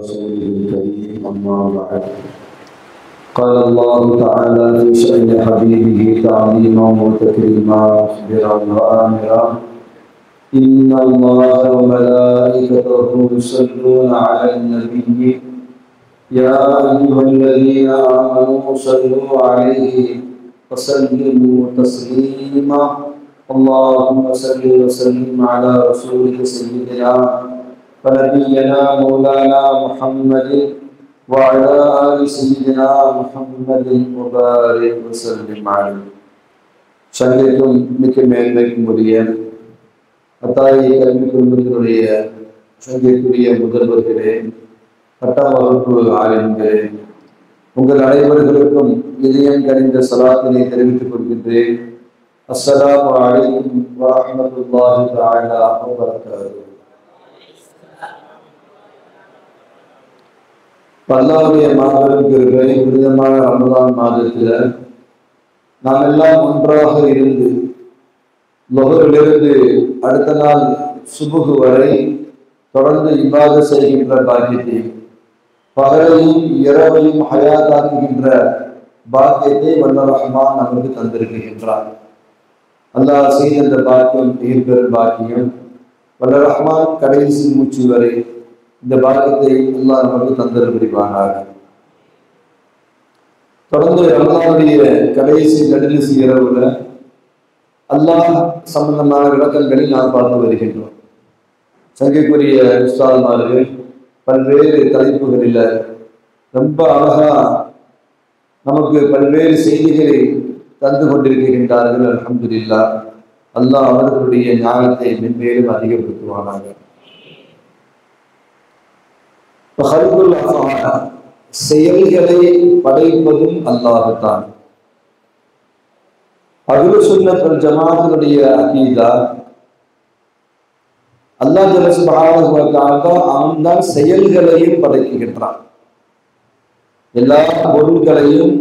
رسوله الكريم أما بعد قال الله تعالى في شأن حبيبه تعظيما وتكريما مخبرا وآمرا إن الله وملائكته يصلون على النبي يا أيها الذين آمنوا صلوا عليه وسلموا تسليما اللهم صل وسلم على رسولك سيدنا ونبينا مولانا محمد وعلى آل سيدنا محمد وبارك وسلم عليه. சங்கைக்கும் மிக்க மேன்மைக்கும் உரிய அத்தாயை கல்வி குடும்பத்தினுடைய சங்கைக்குரிய முதல்வர்களே, பட்டாம் வகுப்பு ஆளுங்களே, உங்கள் அனைவர்களுக்கும் இதயம் கனிந்த சலாத்தினை தெரிவித்துக் கொள்கின்றேன். அஸ்ஸலாமு அலைக்கும் வரஹ்மத்துல்லாஹி தஆலா வ பரகாத்துஹு. அல்லாஹ்வுடைய மாபெரும் கிருபை, புனிதமான ரமலான் மாதத்தில் நாம் எல்லாம் ஒன்றாக இருந்து லுஹரிலிருந்து அடுத்த நாள் சுபுஹ் வரை தொடர்ந்து இபாதத் செய்கின்ற பாக்கியத்தை, பகலையும் இரவையும் ஹயாத்தாக்குகின்ற பாக்கியத்தை வல்ல ரஹ்மான் நமக்கு தந்திருக்கின்றார். அல்லாஹ் செய்த இந்த பாக்கியம் மிகப்பெரும் பாக்கியம். வல்ல ரஹ்மான் கடைசி மூச்சு வரை இந்த பாக்கியத்தை அல்லாஹ் நமக்கு தந்தர் புரிவானாக. தொடர்ந்து ரமலானுடைய கடைசி நடுநிசி இரவுல அல்லாஹ் சம்பந்தமான விளக்கங்களை நாம் பார்த்து வருகின்றோம். சங்கைக்குரிய உஸ்தாத்மார்கள் பல்வேறு தலைப்புகளில் ரொம்ப அழகா நமக்கு பல்வேறு செய்திகளை தந்து கொண்டிருக்கின்றார்கள். அல்ஹம்துலில்லாஹ். அல்லாஹ் அவர்களுடைய ஞானத்தை மென்மேலும் அதிகப்படுத்துவானாக. செயல்களை படைப்பதும் அல்லாஹ்தான். அஹ்லு சுன்னத் வல் ஜமாஅத்தினுடைய அகீதா, அல்லாஹ் ஜல்ல சுப்ஹானஹு வ தஆலா அவன்தான் செயல்களையும் படைக்கின்றான். எல்லா பொருட்களையும்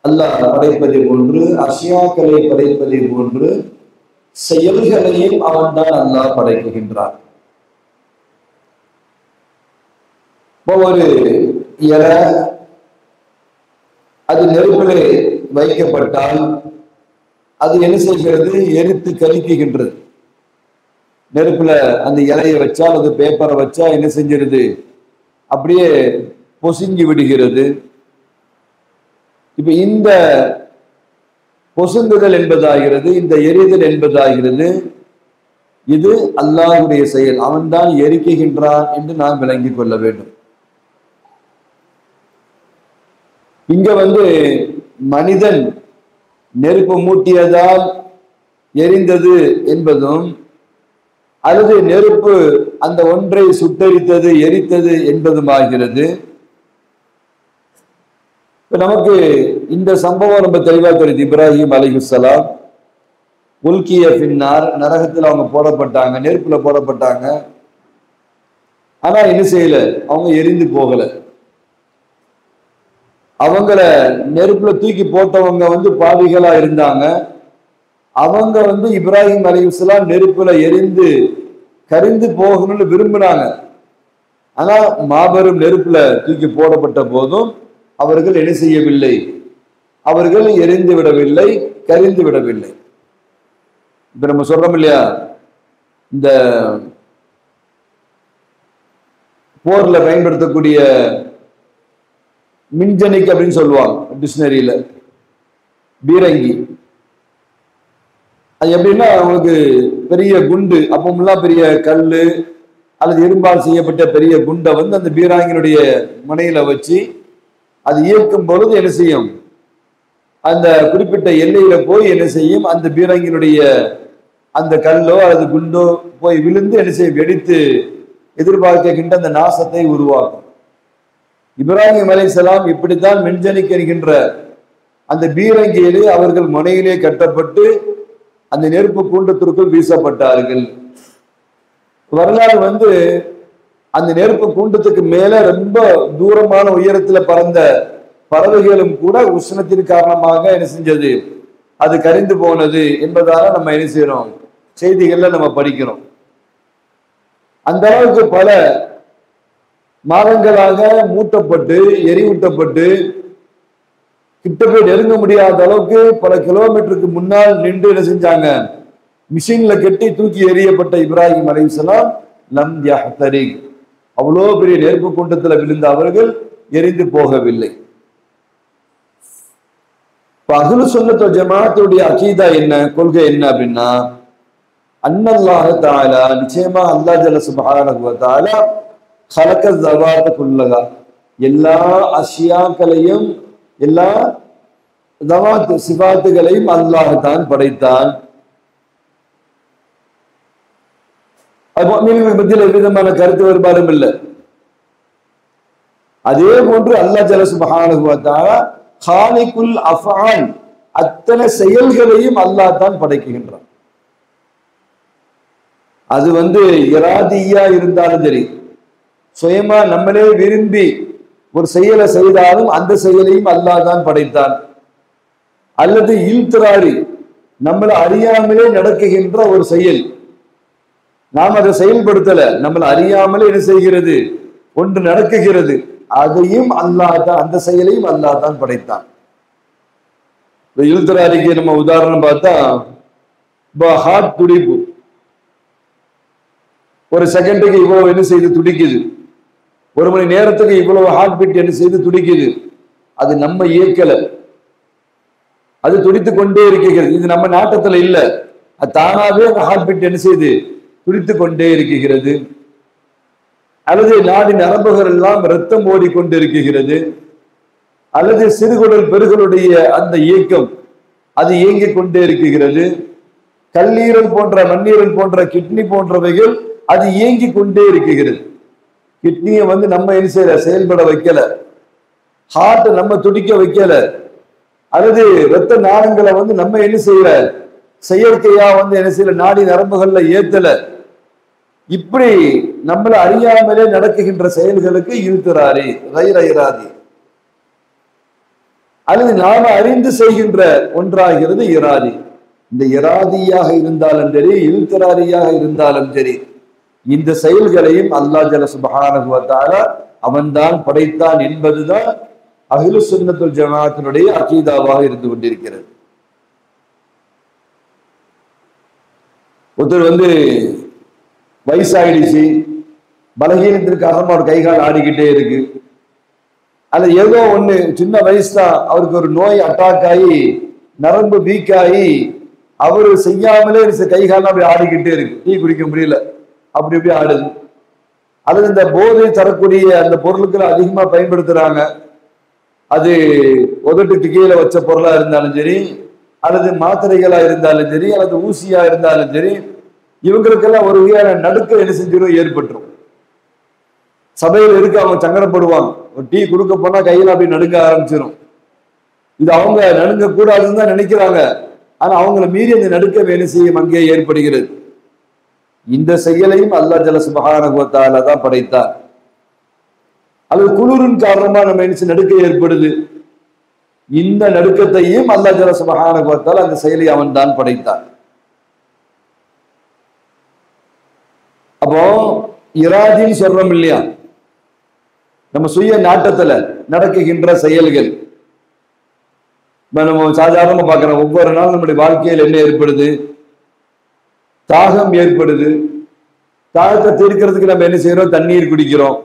அல்லாஹ் படைப்பதை போன்று, அஷ்யாக்களை படைப்பதை போன்று செயல்களையும் அவன்தான் அல்லாஹ் படைக்கின்றான். ஒரு இலை அது நெருப்பிலே வைக்கப்பட்டால் அது என்ன செய்கிறது? எரித்து கருக்குகின்றது. நெருப்புல அந்த இலையை வச்சால், அது பேப்பரை வச்சா என்ன செஞ்சிருது? அப்படியே பொசுங்கி விடுகிறது. இப்ப இந்த பொசுங்குதல் என்பதாகிறது, இந்த எரிதல் என்பதாகிறது, இது அல்லாஹ்வுடைய செயல். அவன்தான் எரிக்குகின்றான் என்று நாம் விளங்கிக் கொள்ள வேண்டும். இங்க மனிதன் நெருப்பு மூட்டியதால் எரிந்தது என்பதும், அல்லது நெருப்பு அந்த ஒன்றை சுட்டரித்தது, எரித்தது என்பதும் ஆகிறது. இப்ப நமக்கு இந்த சம்பவம் ரொம்ப தெளிவா தெரியுது. இப்ராஹிம் அலைஹிஸ்ஸலாம் உல்கிய பின்னார், நரகத்தில் அவங்க போடப்பட்டாங்க, நெருப்புல போடப்பட்டாங்க. ஆனா என்ன செய்யல? அவங்க எரிந்து போகல. அவங்கள நெருப்புல தூக்கி போட்டவங்க பாவிகளா இருந்தாங்க. அவங்க இப்ராஹிம் அலைஹிஸ்ஸலாம் நெருப்புல எரிந்து கரிந்து போகணும்னு விரும்பினாங்க. ஆனா மாபெரும் நெருப்புல தூக்கி போடப்பட்ட போதும் அவர்கள் என்ன செய்யவில்லை? அவர்கள் எரிந்து விடவில்லை, கரிந்து விடவில்லை. இப்ப நம்ம சொல்றோம் இல்லையா, இந்த போர்ல பயன்படுத்தக்கூடிய மின்ஜனிக் அப்படின்னு சொல்லுவாங்க டிக்ஷனரியில, பீரங்கி. அது எப்படின்னா, அவங்களுக்கு பெரிய குண்டு, அப்பமெல்லாம் பெரிய கல்லு அல்லது இரும்பால் செய்யப்பட்ட பெரிய குண்டை அந்த பீராங்கினுடைய முனையில வச்சு அது இயக்கும் பொழுது என்ன செய்யும்? அந்த குறிப்பிட்ட எல்லையில போய் என்ன செய்யும்? அந்த பீரங்கினுடைய அந்த கல்லோ அல்லது குண்டோ போய் விழுந்து என்ன செய்யும்? வெடித்து எதிர்பார்க்கின்ற அந்த நாசத்தை உருவாக்கும். இப்ராஹிம் அலைஹிஸ்ஸலாம் இப்படித்தான் மின்ஜனிக் என்கின்ற அந்த பீரங்கியிலே அவர்கள் முனையிலே கட்டப்பட்டு அந்த நெருப்பு கூண்டத்திற்குள் வீசப்பட்டார்கள். வரலாறு அந்த நெருப்பு கூண்டத்துக்கு மேல ரொம்ப தூரமான உயரத்துல பறந்த பறவைகளும் கூட உஷ்ணத்தின் காரணமாக என்ன செஞ்சது? அது கரிந்து போனது என்பதால நம்ம என்ன செய்யறோம்? செய்திகள்ல நம்ம படிக்கிறோம். அந்த அளவுக்கு பல மாதங்களாக மூட்டப்பட்டு எரியூட்டப்பட்டு கிட்ட போய் நெருங்க முடியாத அளவுக்கு பல கிலோமீட்டருக்கு முன்னால் நின்று என்ன செஞ்சாங்க, மிஷின்ல கட்டி தூக்கி எறியப்பட்ட இப்ராஹிம் அலைஹிஸ்ஸலாம் லம் யஹ்தரிக், அவ்வளோ பெரிய நெருப்பு குண்டத்துல விழுந்த அவர்கள் எரிந்து போகவில்லை. அஹ்லு சுன்னத் வல் ஜமாஅத்துடைய அகீதா என்ன, கொள்கை என்ன அப்படின்னா, அன்னல்லாஹு தஆலா, நிச்சயமா அல்லாஹ் ஜல்ல சுப்ஹானஹு வ தஆலா خلق الذوات كلها, எல்லா அஷ்யாக்களையும் எல்லா தவாத் சிபாத்துகளையும் அல்லாஹ் தான் படைத்தான். மத்தியில் எவ்விதமான கருத்து வேறுபாடும் இல்லை. அதே போன்று அல்லாஹ் ஜல்ல சுப்ஹானஹு வ தஆலா காலிகுல் அஃஆல், அத்தனை செயல்களையும் அல்லாஹ் தான் படைக்கின்றான். அது இராதியா இருந்தாலும் சரி, சுயமா நம்மளே விரும்பி ஒரு செயலை செய்தாலும் அந்த செயலையும் அல்லாஹ் தான் படைத்தான். அல்லது இல்திராரி, நம்மளை அறியாமலே நடக்குகின்ற ஒரு செயல், நாம் அதை செயல்படுத்தல, நம்மளை அறியாமலே என்ன செய்கிறது, ஒன்று நடக்குகிறது, அதையும் அல்லாஹ் தான், அந்த செயலையும் அல்லாஹ் தான் படைத்தான். இல்திராரிக்கு நம்ம உதாரணம் பார்த்தா, ஹார்ட் துடிப்பு ஒரு செகண்டுக்கு இவ்வளவு என்ன செய்து துடிக்குது, ஒரு மணி நேரத்துக்கு இவ்வளவு ஹார்ட் பீட் என்ன செய்து துடிக்குது, அது நம்ம இயக்கல, அது துடித்து கொண்டே இருக்கிறது. இது நம்ம நாட்டத்துல இல்ல, அது தானாவே அந்த ஹார்ட் பீட் என்ன செய்து துடித்து கொண்டே இருக்கிறது. அல்லது நாடி நரம்புகள் எல்லாம் ரத்தம் ஓடிக்கொண்டு இருக்கிறது. அல்லது சிறுகுடல் பெருகளுடைய அந்த இயக்கம் அது இயங்கிக் கொண்டே இருக்கிறது. கல்லீரல் போன்ற, மண்ணீரல் போன்ற, கிட்னி போன்றவைகள் அது இயங்கி கொண்டே இருக்கிறது. கிட்னியை நம்ம என்ன செய்யல, செயல்பட வைக்கல, ஹார்ட் நம்ம துடிக்க வைக்கல, அல்லது இரத்த நாளங்களை நம்ம என்ன செய்யல, செயற்கையா என்ன செய்யல, நாடி நரம்புகள்ல ஏத்தல. இப்படி நம்மளை அறியாமலே நடக்குகின்ற செயல்களுக்கு இல்திராரி கைர இராதி, அல்லது நாம அறிந்து செய்கின்ற ஒன்றாகிறது இராதி. இந்த இராதியாக இருந்தாலும் சரி, இல்திராரியாக இருந்தாலும் சரி, இந்த செயல்களையும் அல்லாஹ் ஜல்ல சுப்ஹானஹு வ தஆலா அவன்தான் படைத்தான் என்பதுதான் அஹ்லு சுன்னத் வல் ஜமாஅத்தினுடைய அகீதாவாக இருந்து கொண்டிருக்கிறது. ஒருத்தர் வயசாயிடுச்சு, பலகீனத்திற்கு காரணமா ஒரு கைகால் ஆடிக்கிட்டே இருக்கு, அது ஏதோ ஒண்ணு சின்ன வயசு தான், அவருக்கு ஒரு நோய் அட்டாக் ஆகி நரம்பு வீக் ஆகி அவரு செய்யாமலே கைகாலம் அப்படி ஆடிக்கிட்டே இருக்கு, டீ குடிக்க முடியல, அப்படி இப்படி ஆடுது. அல்லது இந்த போதை தரக்கூடிய அந்த பொருட்களை அதிகமா பயன்படுத்துறாங்க, அது உதட்டுக்கு கீழே வச்ச பொருளா இருந்தாலும் சரி, அல்லது மாத்திரைகளா இருந்தாலும் சரி, அல்லது ஊசியா இருந்தாலும் சரி, இவங்களுக்கெல்லாம் ஒரு வகையான நடுக்கம் என்ன செஞ்சிடும், ஏற்பட்டுரும். சபையில் இருக்க அவங்க சங்கடப்படுவாங்க, ஒரு டீ கொடுக்க போனா கையில அப்படி நடுங்க ஆரம்பிச்சிடும். இது அவங்க நடுங்க கூடாதுன்னு தான் நினைக்கிறாங்க, ஆனா அவங்கள மீறி அந்த நடுக்கம் என்ன செய்யும், அங்கே ஏற்படுகிறது. இந்த செயலையும் அல்லாஹ் ஜல்ல சுப்ஹானஹு வ தஆலா தான் படைத்தார். அல்லது குளிரின் காரணமா நம்ம என்ன நடுக்கம் ஏற்படுது, இந்த நடுக்கத்தையும் அல்லாஹ் ஜல்ல சுப்ஹானஹு வ தஆலா அந்த செயலை அவன் தான் படைத்தான். அப்போ இராதின்னு சொல்றோம் இல்லையா, நம்ம சுய நாட்டத்துல நடக்குகின்ற செயல்கள். நம்ம சாதாரணமா பார்க்கிறோம், ஒவ்வொரு நாளும் நம்முடைய வாழ்க்கையில் என்ன ஏற்படுது, தாகம் ஏற்படுது. தாகத்தை தீர்க்கிறதுக்கு நம்ம என்ன செய்யறோம், தண்ணீர் குடிக்கிறோம்.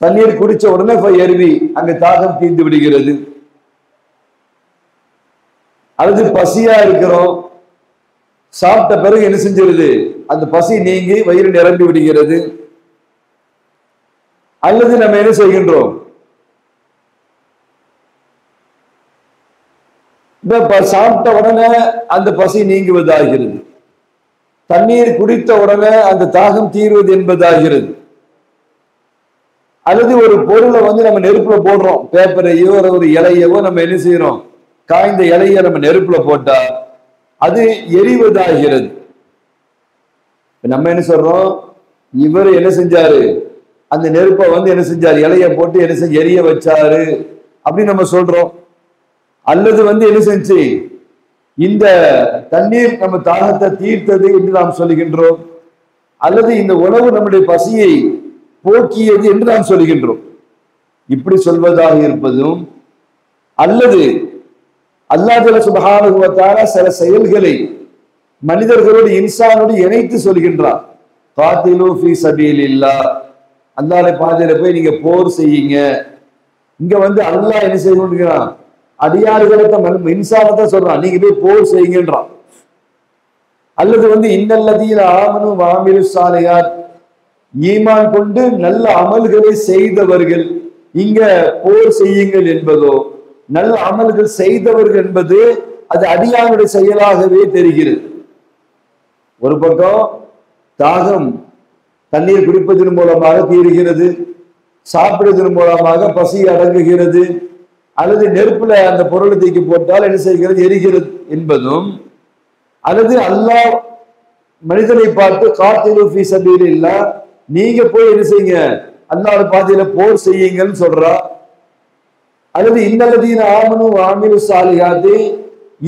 தண்ணீர் குடிச்ச உடனே போய் எருவி அங்க தாகம் தீர்ந்து விடுகிறது. அல்லது பசியா இருக்கிறோம், சாப்பிட்ட பிறகு என்ன செஞ்சிருது, அந்த பசி நீங்கி வயிறு நிரம்பி விடுகிறது. அல்லது நம்ம என்ன செய்கின்றோம், சாப்பிட்ட உடனே அந்த பசி நீங்குவதாகிறது, தண்ணீர் குடித்த உடனே அந்த தாகம் தீர்வது என்பதாகிறது. அல்லது ஒரு பொருளை நம்ம நெருப்புல போடுறோம், பேப்பரையோ ஒரு இலையவோ நம்ம என்ன செய்யறோம், காய்ந்த இலைய நம்ம நெருப்புல போட்டா அது எரிவதாகிறது. நம்ம என்ன சொல்றோம், இவர் என்ன செஞ்சாரு, அந்த நெருப்பை என்ன செஞ்சாரு, இலைய போட்டு என்ன செஞ்சு எரிய வச்சாரு அப்படின்னு நம்ம சொல்றோம். அல்லது என்ன செஞ்சு இந்த தண்ணீர் நம்ம தாகத்தை தீர்த்தது என்று நாம் சொல்லுகின்றோம். அல்லது இந்த உணவு நம்முடைய பசியை போக்கியது என்று நாம் சொல்கின்றோம். இப்படி சொல்வதாக இருப்பதும், அல்லது அல்லாஹ் ஜல்ல சுப்ஹானஹு வ தஆலா சில செயல்களை மனிதர்களோடு இன்சானோடு இணைத்து சொல்கின்றார். காத்திலு ஃபீ சபீலில்லாஹ், அல்லாஹ்வுடைய பாதையில போய் நீங்க போர் செய்யுங்க. இங்க அல்லாஹ் என்ன செய்யணும்ங்கிறான்? அடியார்களை இன்சானத்தை சொல்றான், நீங்க போய் போர் செய்யுங்கன்றான். அல்லது இன்னல்லதீன ஆமனு வ அமிலு ஸாலிஹாத், ஈமான் கொண்டு நல்ல அமல்களை செய்தவர்கள், இங்க போர் செய்யுங்கள் என்பதோ நல்ல அமல்கள் செய்தவர்கள் என்பது அது அடியானுடைய செயலாகவே தெரிகிறது. ஒரு பக்கம் தாகம் தண்ணீர் குடிப்பதன் மூலமாக தீருகிறது, சாப்பிடுவதன் மூலமாக பசி அடங்குகிறது, அல்லது நெருப்புல அந்த பொருளை தூக்கி போட்டால் என்ன செய்கிறது? எரிகிறது என்பதும், அல்லது அல்லாஹ் மனிதனை பார்த்து காத்திலு ஃபீ சபீலில்லாஹ், நீங்க போய் என்ன செய்யுங்க? அல்லாஹ்வுடைய பாதையில போர் செய்யுங்கன்னு சொல்றா. அல்லது இன்னல்லதீன ஆமனு வ அமிலு ஸாலிஹாத்,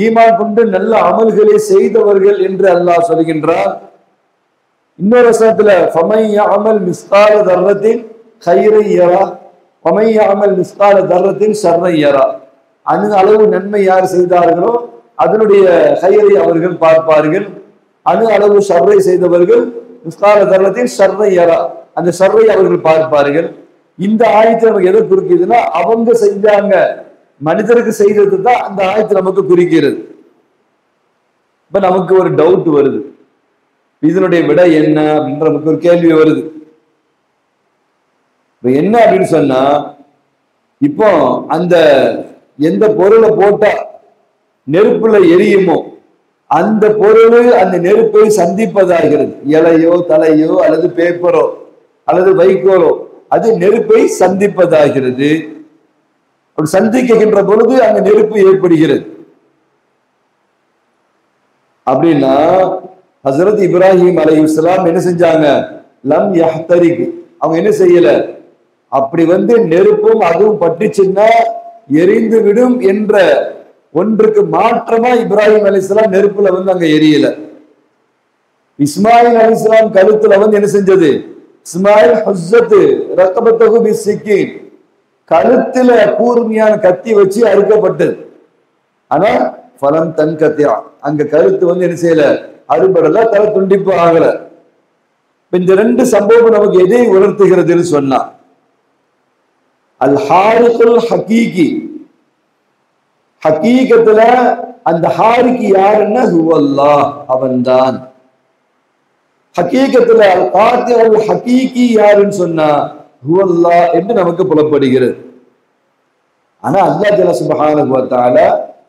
ஈமான் கொண்டு நல்ல அமல்களை செய்தவர்கள் என்று அல்லாஹ் சொல்கின்றார். இன்னொரு வசனத்துல ஃபமன் யஅமல் மிஸ்கால தர்ரத்தின் கைரை யரா ஃபமன் யஅமல் மிஸ்கால தர்ரத்தின் ஷர்ரை யரா, அந்த அளவு நன்மை யார் செய்தார்களோ அதனுடைய கைரை அவர்கள் பார்ப்பார்கள், அணு அளவு ஷர்ரை செய்தவர்கள் மிஸ்கால தர்ரத்தின் ஷர்ரை யரா, அந்த ஷர்ரை அவர்கள் பார்ப்பார்கள். இந்த ஆயத்தை நமக்கு எதை குறிக்குதுன்னா, அவங்க செஞ்சாங்க, மனிதருக்கு செய்தது தான் அந்த ஆயத்தை நமக்கு குறிக்கிறது. இப்ப நமக்கு ஒரு டவுட் வருது, இதனுடைய விடை என்ன அப்படின்ற நமக்கு ஒரு கேள்வி வருது. இப்ப என்ன அப்படின்னு சொன்னா, இப்போ அந்த எந்த பொருளை போட்டா நெருப்புல எரியுமோ அந்த பொருள் அந்த நெருப்பை சந்திப்பதாகிறது. இலையோ தலையோ அல்லது பேப்பரோ அல்லது வைக்கோலோ அது நெருப்பை சந்திப்பதாகிறது. அப்படி சந்திக்கின்ற பொழுது அங்க நெருப்பு ஏற்படுகிறது. அப்படின்னா ஹசரத் இப்ராஹிம் அலைஹிஸ்ஸலாம் என்ன செஞ்சாங்க? லம் யஹ்தரிக், அவங்க என்ன செய்யல, அப்படி நெருப்பும் அதுவும் பட்டுச்சுன்னா எரிந்து விடும் என்ற ஒன்றுக்கு மாற்றமா இப்ராஹிம் அலைஹிஸ்ஸலாம் நெருப்புல அங்க எரியல. இஸ்மாயில் அலைஹிஸ்ஸலாம் கழுத்துல என்ன செஞ்சது? இஸ்மாயில் ஹஸ்ஸத் ரகபத்தஹு பிஸ்ஸிக்கீன், கழுத்துல கூர்மையான கத்தி வச்சு அறுக்கப்பட்டது. ஆனா ஃபலம் தன்கத்தியா, அங்க கழுத்து என்ன செய்யல, அறுபடல, தலை துண்டிப்பு ஆகல. இந்த ரெண்டு சம்பவம் நமக்கு எதை உணர்த்துகிறதுன்னு சொன்னா, அல் ஹாரிகுல் ஹகீகி, ஹகீகத்துல அந்த ஹாரிக்கு யாருன்னா ஹுவல்லாஹ், அவன்தான். ஹகீகத்துல அல் காத்தில் ஹகீகி யாருன்னு சொன்னா ஹுவல்லாஹ் என்று நமக்கு புலப்படுகிறது. ஆனா அல்லாஹ் ஜல்ல சுப்ஹானஹு வ தஆலா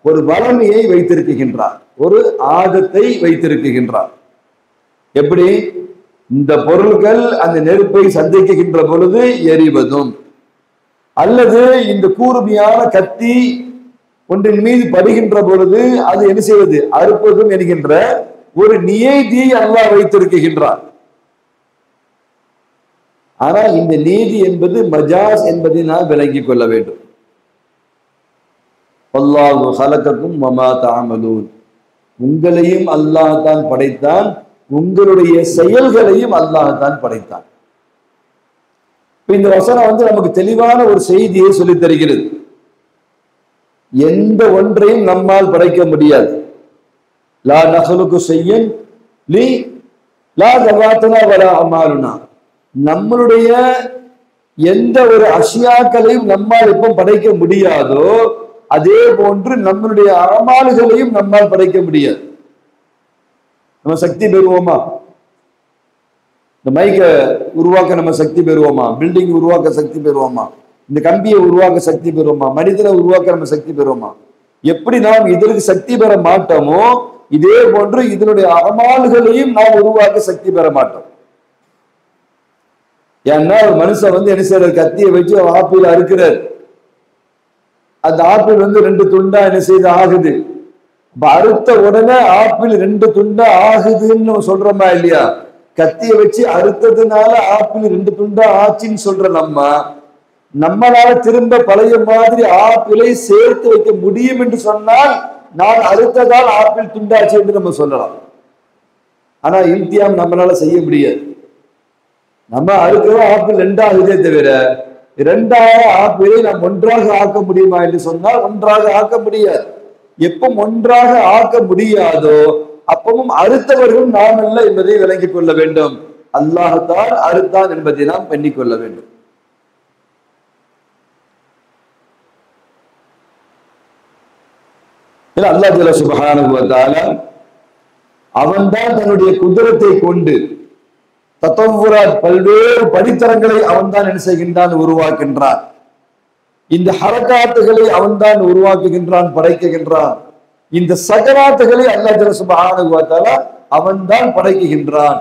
ஒரு வளமையை வைத்திருக்கின்றார், ஒரு ஆதத்தை வைத்திருக்கின்றார். எப்படி? இந்த பொருள்கள் அந்த நெருப்பை சந்திக்கின்ற பொழுது எரிவதும், அல்லது இந்த கூர்மையான கத்தி ஒன்றின் மீது படுகின்ற பொழுது அது என்ன செய்வது? அறுப்பதும் என்கின்ற ஒரு நியதியை அல்லாஹ் வைத்திருக்கின்றார். ஆனா இந்த நீதி என்பது மஜாஸ் என்பதை நாம் விளங்கிக் கொள்ள வேண்டும். வல்லாஹு ஹலகக்கும் வமா தஅமலூன், உங்களையும் அல்லாஹ் தான் படைத்தான், உங்களுடைய செயல்களையும் அல்லாஹ் தான் படைத்தான். இந்த வசனம் நமக்கு தெளிவான ஒரு செய்தியை சொல்லித் தருகிறது. எந்த ஒன்றையும் நம்மால் படைக்க முடியாது. லா நஹ்லுகு ஷையன் லி லா தவாத்தனா வலா அமாலுனா, நம்மளுடைய எந்த ஒரு அஷியாக்களையும் நம்மால் எப்ப படைக்க முடியாதோ அதே போன்று நம்மளுடைய அமால்களையும் நம்மால் படைக்க முடியாது. நம்ம சக்தி பெறுவோமா? இந்த மைக்கை உருவாக்க நம்ம சக்தி பெறுவோமா? பில்டிங் உருவாக்க சக்தி பெறுவோமா? இந்த கம்பியை உருவாக்க சக்தி பெறுவோமா? மனிதனை உருவாக்க நம்ம சக்தி பெறுவோமா? எப்படி நாம் இதற்கு சக்தி பெற மாட்டோமோ இதே போன்று இதனுடைய அமால்களையும் நாம் உருவாக்க சக்தி பெற மாட்டோம். ஏன்னா ஒரு மனுஷன் என்ன செய்யறாரு? கத்தியை வச்சு ஆப்பிள் அறுக்கிறார். அந்த ஆப்பிள் ரெண்டு துண்டா என்ன செய்து ஆகுது. அறுத்த உடனே ஆப்பிள் ரெண்டு துண்டா ஆகுதுன்னு நம்ம சொல்றோமா இல்லையா? கத்தியை வச்சு அறுத்ததுனால ஆப்பிள் ரெண்டு துண்டா ஆச்சுன்னு சொல்ற நம்மளால திரும்ப பழைய மாதிரி ஆப்பிளை சேர்த்து வைக்க முடியும் என்று சொன்னால் நான் அறுத்ததால் ஆப்பிள் துண்டாச்சு என்று நம்ம சொல்லலாம். ஆனா இல்தியாம் நம்மளால செய்ய முடியாது. நம்ம அறுக்கிறோம், ஆப்பிள் ரெண்டாகுதே தவிர இரண்டாவது ஆப்பிளை நாம் ஒன்றாக ஆக்க முடியுமா என்று சொன்னால் ஒன்றாக ஆக்க முடியாது. எப்ப ஒன்றாக ஆக்க முடியாதோ அப்பவும் அறுத்தவர்களும் நாம் அல்ல என்பதை விளங்கிக் கொள்ள வேண்டும். அல்லாஹ்தான் அறுத்தான் என்பதை நாம் எண்ணிக்கொள்ள வேண்டும். அல்லாஹ் ஜல்ல சுப்ஹானஹு வ தஆலா அவன்தான் தன்னுடைய குதிரத்தை கொண்டு தத்தவ்வுராத் பல்வேறு படித்தரங்களை அவன்தான் என்ன செய்கின்றான், உருவாக்கின்றான். இந்த ஹரகாத்துகளை அவன்தான் உருவாக்குகின்றான், படைக்குகின்றான். இந்த சகராத்துகளை அல்லாஹ் ஜல்ல சுப்ஹானஹு வ தஆலா அவன்தான் படைக்குகின்றான்.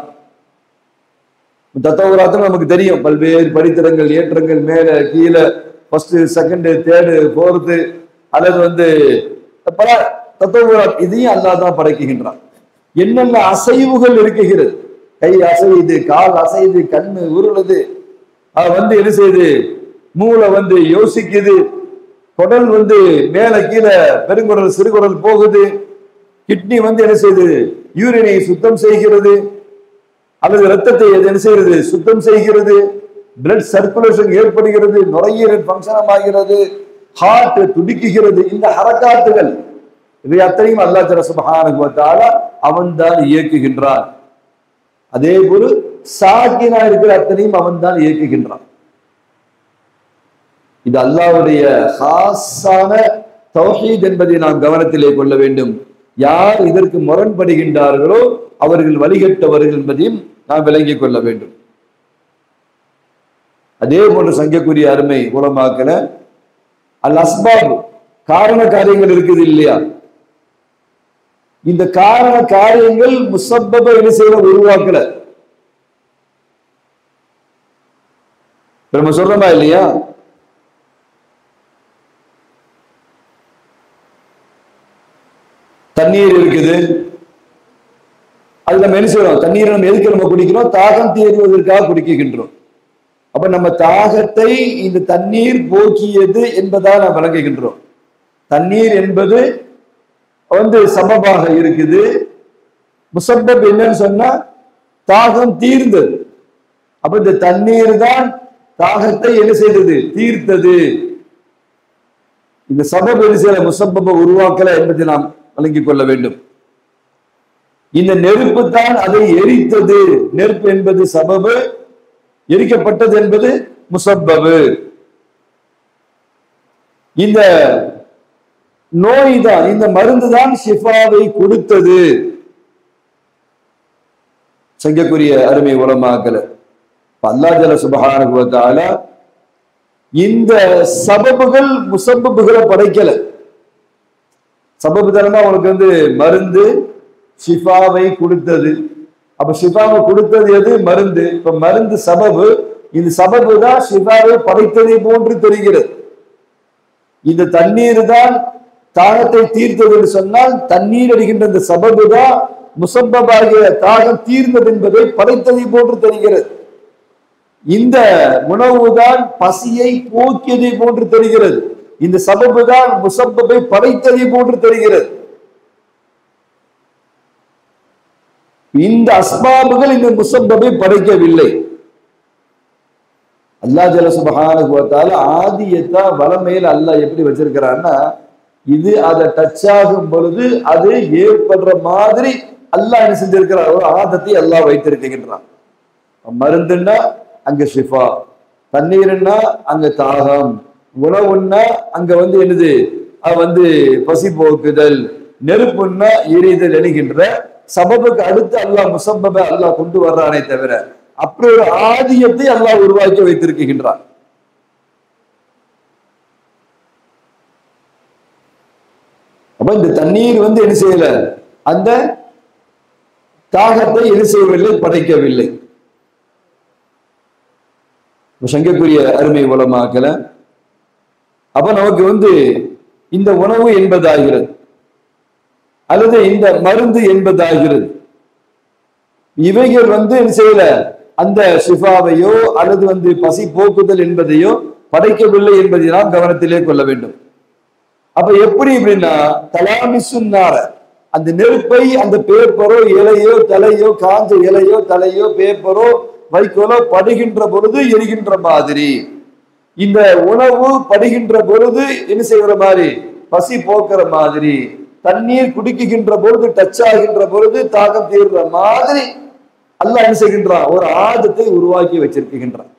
தத்தவ்வுராத் நமக்கு தெரியும், பல்வேறு படித்தரங்கள், ஏற்றங்கள், மேல கீழே, ஃபர்ஸ்ட், செகண்ட், தேர்டு, ஃபோர்த்து, அல்லது பல தத்தவ்வுராத் இதையும் அல்லாஹ் தான் படைக்குகின்றான். என்னென்ன அசைவுகள் இருக்குகிறது, கை அசையுது, கால் அசையுது, கண்ணு உருளுது, அது என்ன செய்யுது, மூளை யோசிக்குது, குடல் மேல கீழே பெருங்குடல் சிறுகுடல் போகுது, கிட்னி என்ன செய்யுது, யூரினை சுத்தம் செய்கிறது, அல்லது ரத்தத்தை என்ன செய்கிறது, சுத்தம் செய்கிறது, பிளட் சர்க்குலேஷன் ஏற்படுகிறது, நுரையீரல் ஃபங்க்ஷன் ஆகிறது, ஹார்ட் துடிக்குகிறது. இந்த ஹரக்காத்துகள் இவை அத்தனையும் அல்லாஹ் ஜல்ல சுப்ஹானஹு வ தஆலா அவன்தான் இயக்குகின்றான். அதே போல சாக்கினா இருக்கிற அத்தனையும் அவன்தான் இயக்குகின்றான். இது அல்லாஹ்வுடைய ஹாஸான தௌஹீத் என்பதை நாம் கவனத்திலே கொள்ள வேண்டும். யார் இதற்கு முரண்படுகின்றார்களோ அவர்கள் வழிகட்டவர்கள் என்பதையும் நாம் விளங்கிக் கொள்ள வேண்டும். அதே போன்று சங்கக்குரிய அருமை உலமாக்கல அல் அஸ்பாப் காரண காரியங்கள் இருக்குது இல்லையா, இந்த காரண காரியங்கள் முசப்பப என்ன செய்யல, உருவாக்கல. நம்ம சொல்றோமா இல்லையா, தண்ணீர் இருக்குது, அது நம்ம என்ன செய்யறோம், தண்ணீரை நம்ம எதுக்கு நம்ம குடிக்கிறோம், தாகம் தீர்வதற்காக குடிக்கின்றோம். அப்ப நம்ம தாகத்தை இந்த தண்ணீர் போக்கியது என்பதா நாம் விளங்குகின்றோம். தண்ணீர் என்பது சபபாக இருக்குது. முசப்பப் என்னன்னு சொன்னா தாகம் தீர்ந்தது. அப்ப இந்த தண்ணீர் தான் தாகத்தை என்ன செய்தது, தீர்த்தது. இந்த சபப் என்ன செய்யல, முசப்பப உருவாக்கல என்பதை நாம் விளங்கிக் கொள்ள வேண்டும். இந்த நெருப்பு தான் அதை எரித்தது. நெருப்பு என்பது சபபு, எரிக்கப்பட்டது என்பது முசப்பபு. இந்த நோய் தான், இந்த மருந்து தான் ஷிஃபாவை கொடுத்தது. சங்கக்குரிய அருமை உலமாக்கல அல்லாஹ் ஜல்ல சுப்ஹானஹு வ தஆலா இந்த சபபுகள் முசப்பபுகளை படைக்கல. சபபு தரமா உனக்கு மருந்து ஷிஃபாவை கொடுத்தது. அப்ப ஷிஃபாவை கொடுத்தது எது, மருந்து. இப்ப மருந்து சபபு, இந்த சபபு தான் ஷிஃபாவை படைத்ததை போன்று தெரிகிறது. இந்த தண்ணீர் தான் தாகத்தை தீர்த்தது என்று சொன்னால் தண்ணீர் அடிக்கின்ற இந்த சபபு தான் முசப்பபாகிய தாகம் தீர்ந்தது என்பதை படைத்ததை போன்று தெரிகிறது. இந்த உணவு தான் பசியை போக்கியதை போன்று தெரிகிறது. இந்த சபபு தான் முசப்பபை படைத்ததை போன்று தெரிகிறது. இந்த அஸ்பாபுகள் இந்த முசப்பபை படைக்கவில்லை. அல்லாஹ் ஜல்ல சுப்ஹானஹு வ தஆலா ஆதியத்தா வலமையில் அல்லாஹ் எப்படி வச்சிருக்கிறான்னா, இது அதை டச் ஆகும் பொழுது அது ஏற்படுற மாதிரி அல்லாஹ் என்ன செஞ்சிருக்கிறார், ஒரு ஆதத்தை அல்லாஹ் வைத்திருக்கின்றான். மருந்துன்னா அங்க ஷிஃபா, தண்ணீர்னா அங்க தாகம், உணவுன்னா அங்க என்னது, அது பசி போக்குதல், நெருப்புன்னா எரிதல் என்கின்ற சபபுக்கு அடுத்து அல்லாஹ் முசப்பப அல்லாஹ் கொண்டு வர்றானே தவிர அப்படி ஒரு ஆதியத்தை அல்லாஹ் உருவாக்கி வைத்திருக்கின்றான். அப்ப இந்த தண்ணீர் என்ன செய்யல, அந்த தாகத்தை என்ன செய்யவில்லை, படைக்கவில்லை. சங்கக்குரிய அருமை உலமாக்கல அப்ப நமக்கு இந்த உணவு என்பதாகிறது அல்லது இந்த மருந்து என்பதாகிறது. இவைகள் என்ன செய்யல, அந்த ஷிஃபாவையோ அல்லது பசி போக்குதல் என்பதையோ படைக்கவில்லை என்பதை நாம் கவனத்திலே கொள்ள வேண்டும். அப்ப எப்படி அப்படின்னா, தலாமிசுன்னார அந்த நெருப்பை அந்த பேப்பரோ இலையோ தலையோ, காஞ்ச இலையோ தலையோ பேப்பரோ வைக்கோலோ படுகின்ற பொழுது எரிகின்ற மாதிரி, இந்த உணவு படுகின்ற பொழுது என்ன செய்கிற மாதிரி, பசி போக்குற மாதிரி, தண்ணீர் குடிக்குகின்ற பொழுது டச் ஆகின்ற பொழுது தாகம் தீர்ற மாதிரி அல்லாஹ் என்ன செய்கின்றான், ஒரு ஆதத்தை உருவாக்கி வச்சிருக்கின்றான்.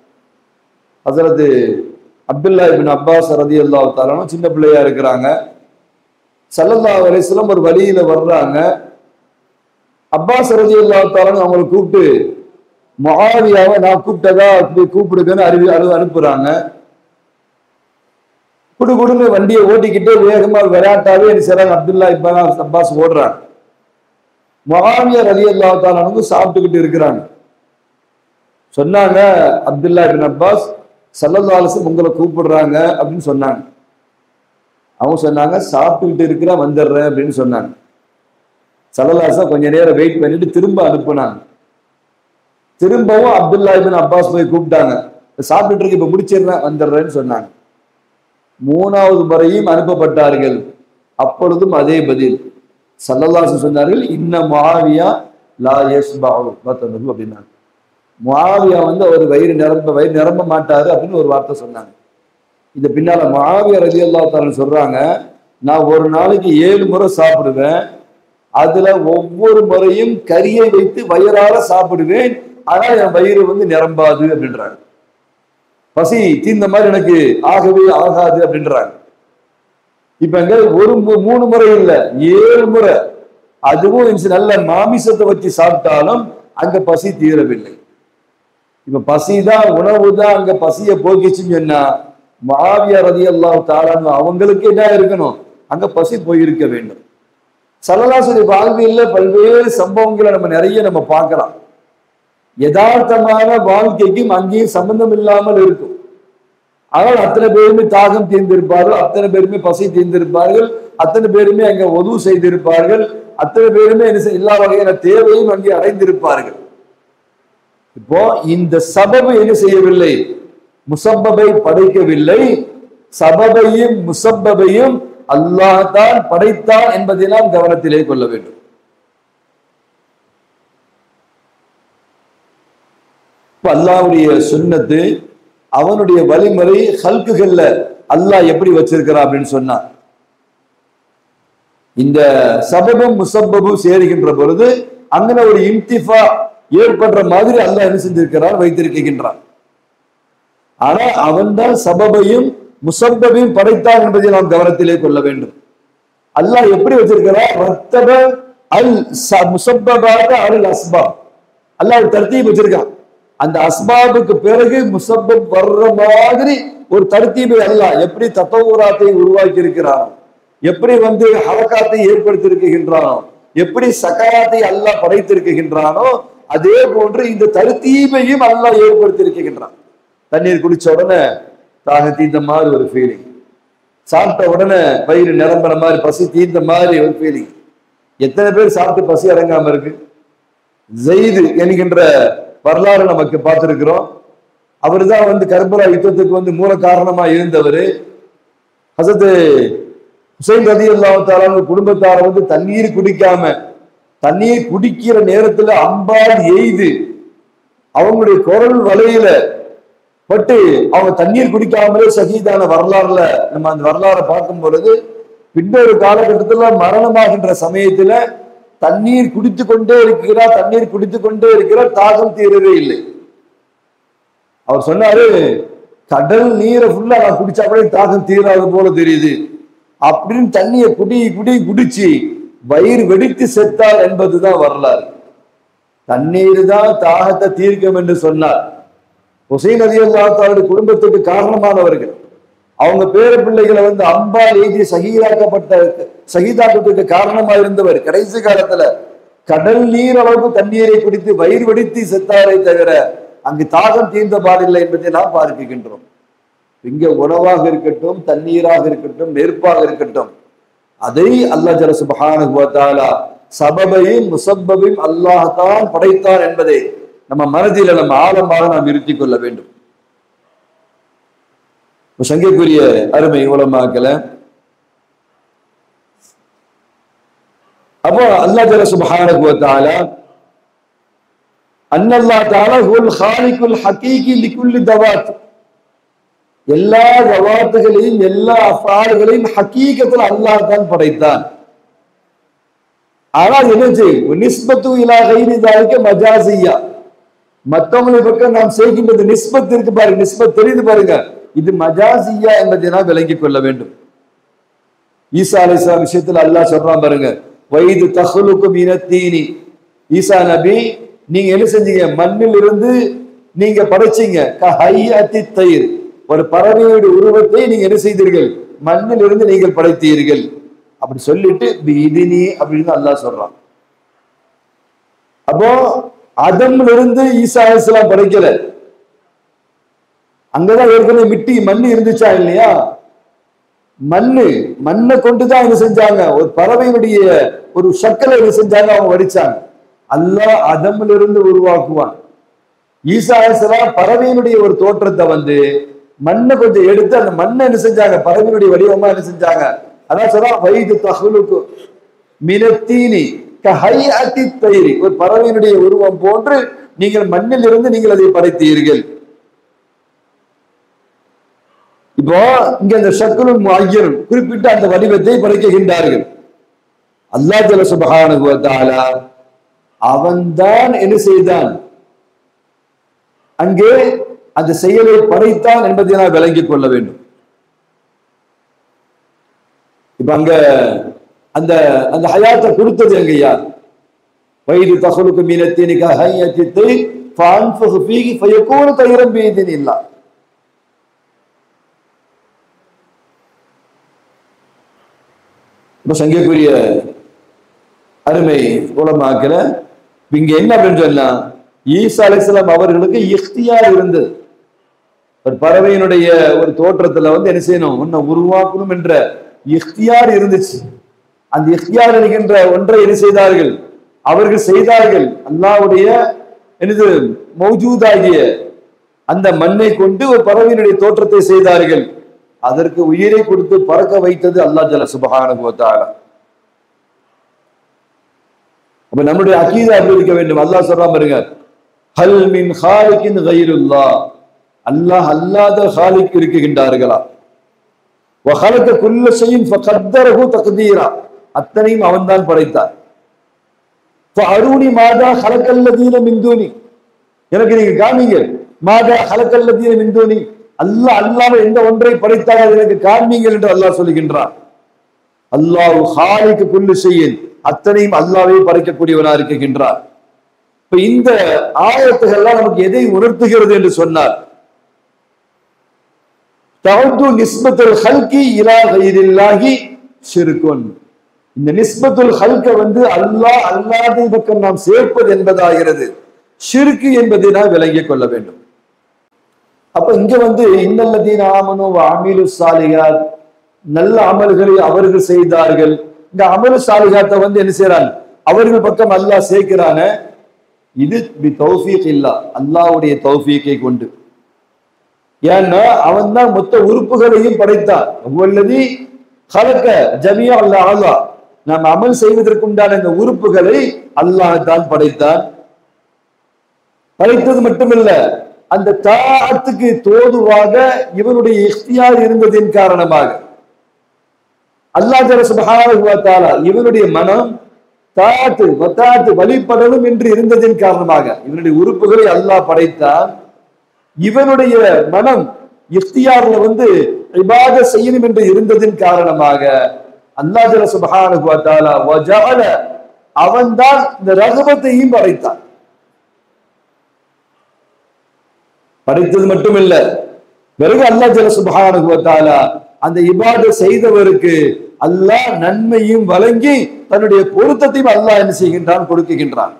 ஹஸரத் அப்துல்லா இப்னு அப்பாஸ் ரலியல்லாஹு தஆலா சின்ன பிள்ளையா இருக்கிறாங்க. ஸல்லல்லாஹு அலைஹி வஸல்லம் ஒரு வழியில வர்றாங்க. அப்பாஸ் ரலியல்லாஹு தஆலா அவங்களை கூப்பிட்டு முஆவியாவை நான் கூப்பிட்டதா அப்படி கூப்பிடுங்கன்னு அனுப்புறாங்க. குடுகுடுன்னு வண்டியை ஓட்டிக்கிட்டு வேகமா விளையாட்டாவே என்ன செய்றாங்க, அப்துல்லா இப்னு அப்பாஸ் ஓடுறாங்க. முஆவியா ரலியல்லாஹு தஆலா சாப்பிட்டுக்கிட்டு இருக்கிறாங்க. சொன்னாங்க, அப்துல்லா இப்னு அப்பாஸ் ஸல்லல்லாஹு அலைஹி வஸல்லம் உங்களை கூப்பிடுறாங்க அப்படின்னு சொன்னாங்க. அவங்க சொன்னாங்க, சாப்பிட்டுக்கிட்டு இருக்கிற வந்துடுறேன் அப்படின்னு சொன்னாங்க. ஸல்லல்லாஹு அலைஹி வஸல்லம் கொஞ்ச நேரம் வெயிட் பண்ணிட்டு திரும்ப அனுப்புனாங்க. திரும்பவும் அப்துல்லா இப்னு அப்பாஸ் போய் கூப்பிட்டாங்க, சாப்பிட்டுட்டு இருக்கு, இப்ப முடிச்சிடுறேன் வந்துடுறேன்னு சொன்னாங்க. மூணாவது முறையும் அனுப்பப்பட்டார்கள். அப்பொழுதும் அதே பதில். ஸல்லல்லாஹு அலைஹி வஸல்லம் சொன்னார்கள், இன்ன முஆவியா லா யஸ்பஉ பத்னஹு அப்படின்னாங்க. முஆவியா அவர் வயிறு நிரம்ப மாட்டாரு அப்படின்னு ஒரு வார்த்தை சொன்னாங்க. இந்த பின்னால முஆவியா ரலியல்லாஹு தஆலா சொல்றாங்க, நான் ஒரு நாளைக்கு 7 முறை சாப்பிடுவேன், அதுல ஒவ்வொரு முறையும் கறியை வைத்து வயிறார சாப்பிடுவேன், ஆனால் என் வயிறு நிரம்பாது அப்படின்றாங்க. பசி தீர்ந்த மாதிரி எனக்கு ஆகவே ஆகாது அப்படின்றாங்க. இப்ப எங்க ஒரு 3 முறை இல்ல 7 முறை, அதுவும் நல்ல மாமிசத்தை வச்சு சாப்பிட்டாலும் அங்க பசி தீரவில்லை. இப்ப பசிதான், உணவு தான் அங்க பசியை போக்கிச்சுன்னு சொன்னா, முஆவியா ரலியல்லாஹு தஆலா அவங்களுக்கு என்ன இருக்கணும், அங்க பசி போயிருக்க வேண்டும். ஸல்லல்லாஹு அலைஹி வஸல்லம் வாழ்க்கையில பல்வேறு சம்பவங்களை நம்ம பார்க்கலாம். யதார்த்தமான வாழ்க்கைக்கும் அங்கேயும் சம்பந்தம் இல்லாமல் இருக்கும். ஆனால் அத்தனை பேருமே தாகம் தீர்ந்திருப்பார்கள், அத்தனை பேருமே பசி தீர்ந்திருப்பார்கள், அத்தனை பேருமே அங்க ஒது செய்திருப்பார்கள், அத்தனை பேருமே எல்லா வகையான தேவையும் அங்கே அடைந்திருப்பார்கள். இப்போ இந்த சபபு என்ன செய்யவில்லை, முசப்பபை படைக்கவில்லை. சபபையும் முசப்பபையும் அல்லாஹ் தான் படைத்தான் என்பதை நாம் கவனத்திலே கொள்ள வேண்டும். அல்லாஹ்வுடைய சுன்னத்து, அவனுடைய வழிமுறை ஹல்குகள்ல அல்லாஹ் எப்படி வச்சிருக்கிறான் அப்படின்னு சொன்னா, இந்த சபபும் முசப்பபும் சேருகின்ற பொழுது அங்கன ஒரு இன்திஃபா ஏற்படுற மாதிரி அல்லாஹ் என்ன செஞ்சிருக்கிறான், வைத்திருக்கின்றான். ஆனா அவன் தான் சபபையும் முசப்பபையும் படைத்தான் என்பதை நாம் கவனத்திலே கொள்ள வேண்டும். அல்லாஹ் எப்படி வச்சிருக்கிறான், ரத்தப அல் முசப்பபாக அல் அஸ்பாப், அல்லாஹ் ஒரு தர்த்தீப் வச்சிருக்கான். அந்த அஸ்பாபுக்கு பிறகு முசப்பப் வர்ற மாதிரி ஒரு தர்த்தீபை அல்லாஹ் எப்படி தத்தவுராத்தை உருவாக்கி இருக்கிறானோ, எப்படி ஹரக்காத்தை ஏற்படுத்தி இருக்கின்றானோ, எப்படி சக்கராத்தை அல்லாஹ் படைத்திருக்கின்றானோ, அதே போன்று இந்த தர்த்தீபையும் அல்லாஹ் ஏற்படுத்தி இருக்கின்றான். தண்ணீர் குடிச்ச உடனே தாக தீர்ந்த மாதிரி ஒரு ஃபீலிங், சாப்பிட்ட உடனே வயிறு நிரம்புற மாதிரி, பசி தீர்ந்த மாதிரி ஒரு ஃபீலிங். எத்தனை பேர் சாப்பிட்டு பசி அடங்காம இருக்கு? ஜெயிது என்கின்ற வரலாறு நமக்கு பார்த்திருக்கிறோம். அவர் தான் கர்பலா யுத்தத்துக்கு மூல காரணமா இருந்தவர். ஹஸரத் ஹுசைன் ரலியல்லாஹு தஆலா குடும்பத்தார தண்ணீர் குடிக்காம, தண்ணீர் குடிக்கிற நேரத்துல அம்பால் எய்து அவங்களுடைய குரல் வலையில பட்டு அவங்க தண்ணீர் குடிக்காமலே ஷஹீதான வரலாறுல நம்ம அந்த வரலாறை பார்க்கும் பொழுது, பின்னொரு காலகட்டத்துல மரணமாகின்ற சமயத்துல தண்ணீர் குடித்து கொண்டே இருக்கிறார், தாகம் தீரவே இல்லை. அவர் சொன்னாரு, கடல் நீரை ஃபுல்லா நான் குடிச்சா கூட தாகம் தீராது போல தெரியுது அப்படின்னு தண்ணியை குடிச்சு வயிறு வெடித்து செத்தார் என்பதுதான் வரலாறு. தண்ணீர் தான் தாகத்தை தீர்க்கும் என்று சொன்னார். ஹுசைன் ரலியல்லாஹு தஆலா குடும்பத்துக்கு காரணமானவர்கள், அவங்க பேர பிள்ளைகளை அம்பால் எய்தி ஷஹீதாக்கத்துக்கு காரணமா இருந்தவர். கடைசி காலத்துல கடல் நீர் அளவுக்கு தண்ணீரை குடித்து வயிறு வெடித்து செத்தாரை தவிர அங்கு தாகம் தீர்ந்த பாடில்லை என்பதை நாம் பார்க்கின்றோம். இங்க உணவாக இருக்கட்டும், தண்ணீராக இருக்கட்டும், நெருப்பாக இருக்கட்டும், அதை அல்லாஹ் ஜல்ல சுப்ஹானஹு வ தஆலா சபபையும் முசப்பபையும் அல்லாஹ் தான் படைத்தான் என்பதை நம்ம மனதில நம்ம ஆழமாக நாம் இருத்திக் கொள்ள வேண்டும். சங்கைக்குரிய அருமை உலமாக்கள, அப்போ அல்லாஹ் ஜல்ல சுப்ஹானஹு வ தஆலா அன்னல்லாஹ் தஆலா ஹுவல் ஹாலிகுல் ஹகீகி லிகுல்லி தவாத். எல்லா தவாத்துகளையும் எல்லா அஃஆல்களையும் ஹகீகத்தில் அல்லாஹ் தான் படைத்தான். ஆனால் என்ன செய்யும்? நிஸ்பத்து இலா கைரி தாலிக மஜாசியா. மற்றவங்களை பக்கம் நாம் செய்கின்றது நிஸ்பத் இருக்கு பாருங்க, நிஸ்பத் தெரியுது பாருங்க, இது மஜாசியா என்பதை நாம் விளங்கிக் கொள்ள வேண்டும். ஈசா அலைஹிஸ்ஸலாம் விஷயத்துல அல்லாஹ் சொல்றான் பாருங்க, வைது தஹ்லுகு மினத்தீனி. ஈசா நபி நீங்க என்ன செஞ்சீங்க? மண்ணில் இருந்து நீங்க படைச்சீங்க. கஹையத்தி தயிர், ஒரு பறவையுடைய உருவத்தை நீங்க என்ன செய்தீர்கள்? மண்ணில் இருந்து நீங்கள் படைத்தீர்கள். அப்படி சொல்லிட்டு பிஇதினி அப்படின்னு அல்லாஹ் சொல்றான். அப்போ அதம்ல இருந்து ஈசா அலைஹிஸ்ஸலாம் படைக்கல. அங்கதான் ஏற்கனவே மிட்டி மண்ணு இருந்துச்சா இல்லையா? மண்ணை கொண்டுதான் என்ன செஞ்சாங்க? ஒரு பறவையினுடைய ஒரு ஷக்கலை என்ன செஞ்சாங்க? அவங்க வடிச்சாங்க. அல்லாஹ் அதம்ல இருந்து உருவாக்குவான். ஈசா அலைஹிஸ்ஸலாம் பறவையினுடைய ஒரு தோற்றத்தை வந்து மண்ணை கொஞ்சம் எடுத்து அந்த மண்ணை என்ன செஞ்சாங்க? பறவையினுடைய வடிவமா என்ன செஞ்சாங்க? அதான் சொல்றா வைது தஹ்லுகு மினத்தீனி கஹையத்தி தயிரி, ஒரு பறவையினுடைய உருவம் போன்று நீங்கள் மண்ணில் இருந்து நீங்கள் அதை படைத்தீர்கள். இப்போ இங்க அந்த ஷக்லும் முஅய்யனும் குறிப்பிட்ட அந்த வடிவத்தை படைக்கின்றார்கள். அல்லாஹ் ஜல்ல சுப்ஹானஹு வ தஆலா அவன்தான் என்ன செய்தான்? அங்கே அந்த செயலை படைத்தான் என்பதை நான் விளங்கிக் கொள்ள வேண்டும். இப்ப அங்க அந்த அந்த ஹயாத்தை கொடுத்தது எங்க யார்? வைது தஹ்லுகு மினத்தீனி கஹையத்தி தயிர் ஃபஅன்ஃபுஹு ஃபீஹி ஃபயகூனு தயிரன் பிஇذنில்லாஹ். சங்கைக்குரிய அருமை உலமாக்கள இங்க என்ன அப்படின்னு சொன்னா, ஈசா அலைஹிஸ்ஸலாம் அவர்களுக்கு இக்தியார் இருந்தது. ஒரு பறவையினுடைய ஒரு தோற்றத்துல வந்து என்ன செய்யணும்? ஒன்ன உருவாக்கணும் என்ற இக்தியார் இருந்துச்சு. அந்த இக்தியார் என்கின்ற ஒன்றை என்ன செய்தார்கள்? அவர்கள் செய்தார்கள். அல்லாஹ்வுடைய என்னது மௌஜூதாகிய அந்த மண்ணை கொண்டு ஒரு பறவையினுடைய தோற்றத்தை செய்தார்கள். அதற்கு உயிரை கொடுத்து பறக்க வைத்தது அல்லாஹ் ஜல்ல சுப்ஹானஹு வ தஆலா. அப்ப நம்முடைய அகீதா அப்படி இருக்க வேண்டும். அல்லாஹ் சொல்றான் பாருங்க, ஹல் மின் ஹாலிகின் கைருல்லாஹ், அல்லாஹ் அல்லாத ஹாலிக் இருக்கின்றார்களா? வ ஹலக குல்ல ஷைஇன் ஃபகத்தரஹு தக்தீரா, அத்தனையும் அவன்தான் படைத்தான். ஃபஅரூனி மாதா ஹலகல்லதீன மின் தூனி, எனக்கு நீங்க காமிங்க. மாதா ஹலகல்லதீன மின் தூனி, அல்லாஹ் அல்லாஹ் எந்த ஒன்றை படைத்தார்கள் எனக்கு காண்பீங்கள் என்று அல்லாஹ் சொல்லுகின்றான். அல்லாஹ் ஹாலிக்கு குல்லு ஷைஇன், அத்தனையும் அல்லாஹ்வே படைக்கக்கூடியவனா இருக்கின்றார். இப்ப இந்த ஆயத்துகள்லாம் நமக்கு எதை உணர்த்துகிறது என்று சொன்னார், தஅது நிஸ்பத்துல் ஹல்கி இலா கைரில்லாஹி ஷிர்குன். இந்த நிஸ்பத்துல் ஹல்க வந்து அல்லாஹ் அல்லாத பக்கம் நாம் சேர்ப்பது என்பதாகிறது. ஷிர்க் என்பதை நாம் விளங்கிக் கொள்ள வேண்டும். அப்ப இங்க வந்து இன்னல்லதீன ஆமனு வ அமீலு ஸாலிஹாத், நல்ல அமல்களை அவர்கள் செய்தார்கள். இந்த அமலு ஸாலிஹாத்தை வந்து என்ன செய்றான்? அவர்கள் பக்கம் அல்லாஹ் சேர்க்கிறான. இது பி தௌஃபீக் இல்லா, அல்லாஹ்வுடைய தௌஃபீக்கை கொண்டு. ஏன்னா அவன் தான் மொத்த உறுப்புகளையும் படைத்தான். வல்லதி ஹலக ஜமீஅல் அலா, நாம் அமல் செய்வதற்குண்டான இந்த உறுப்புகளை அல்லாஹ் தான் படைத்தான். படைத்தது மட்டுமில்ல, அந்த தாஅத்துக்கு தோதுவாக இவனுடைய இக்தியார் இருந்ததின் காரணமாக அல்லாஹ் ஜல்ல சுப்ஹானஹு வ தஆலா இவனுடைய மனம் தாஅத்து வழிபடணும் என்று இருந்ததின் காரணமாக இவனுடைய உறுப்புகளை அல்லாஹ் படைத்தான். இவனுடைய மனம் இக்தியார்ல வந்து இபாதத் செய்யணும் என்று இருந்ததின் காரணமாக அல்லாஹ் ஜல்ல சுப்ஹானஹு வ தஆலா வஜஅல, அவன்தான் இந்த ரஹபத்தையும் படைத்தான். படைத்தது மட்டுமில்ல, பிறகு அல்லாஹ் ஜல்ல சுப்ஹானஹு வ தஆலா அந்த இபாதத் செய்தவருக்கு அல்லாஹ் நன்மையும் வழங்கி தன்னுடைய பொருத்தத்தையும் அல்லாஹ் என்ன செய்கின்றான்? கொடுக்கின்றான்.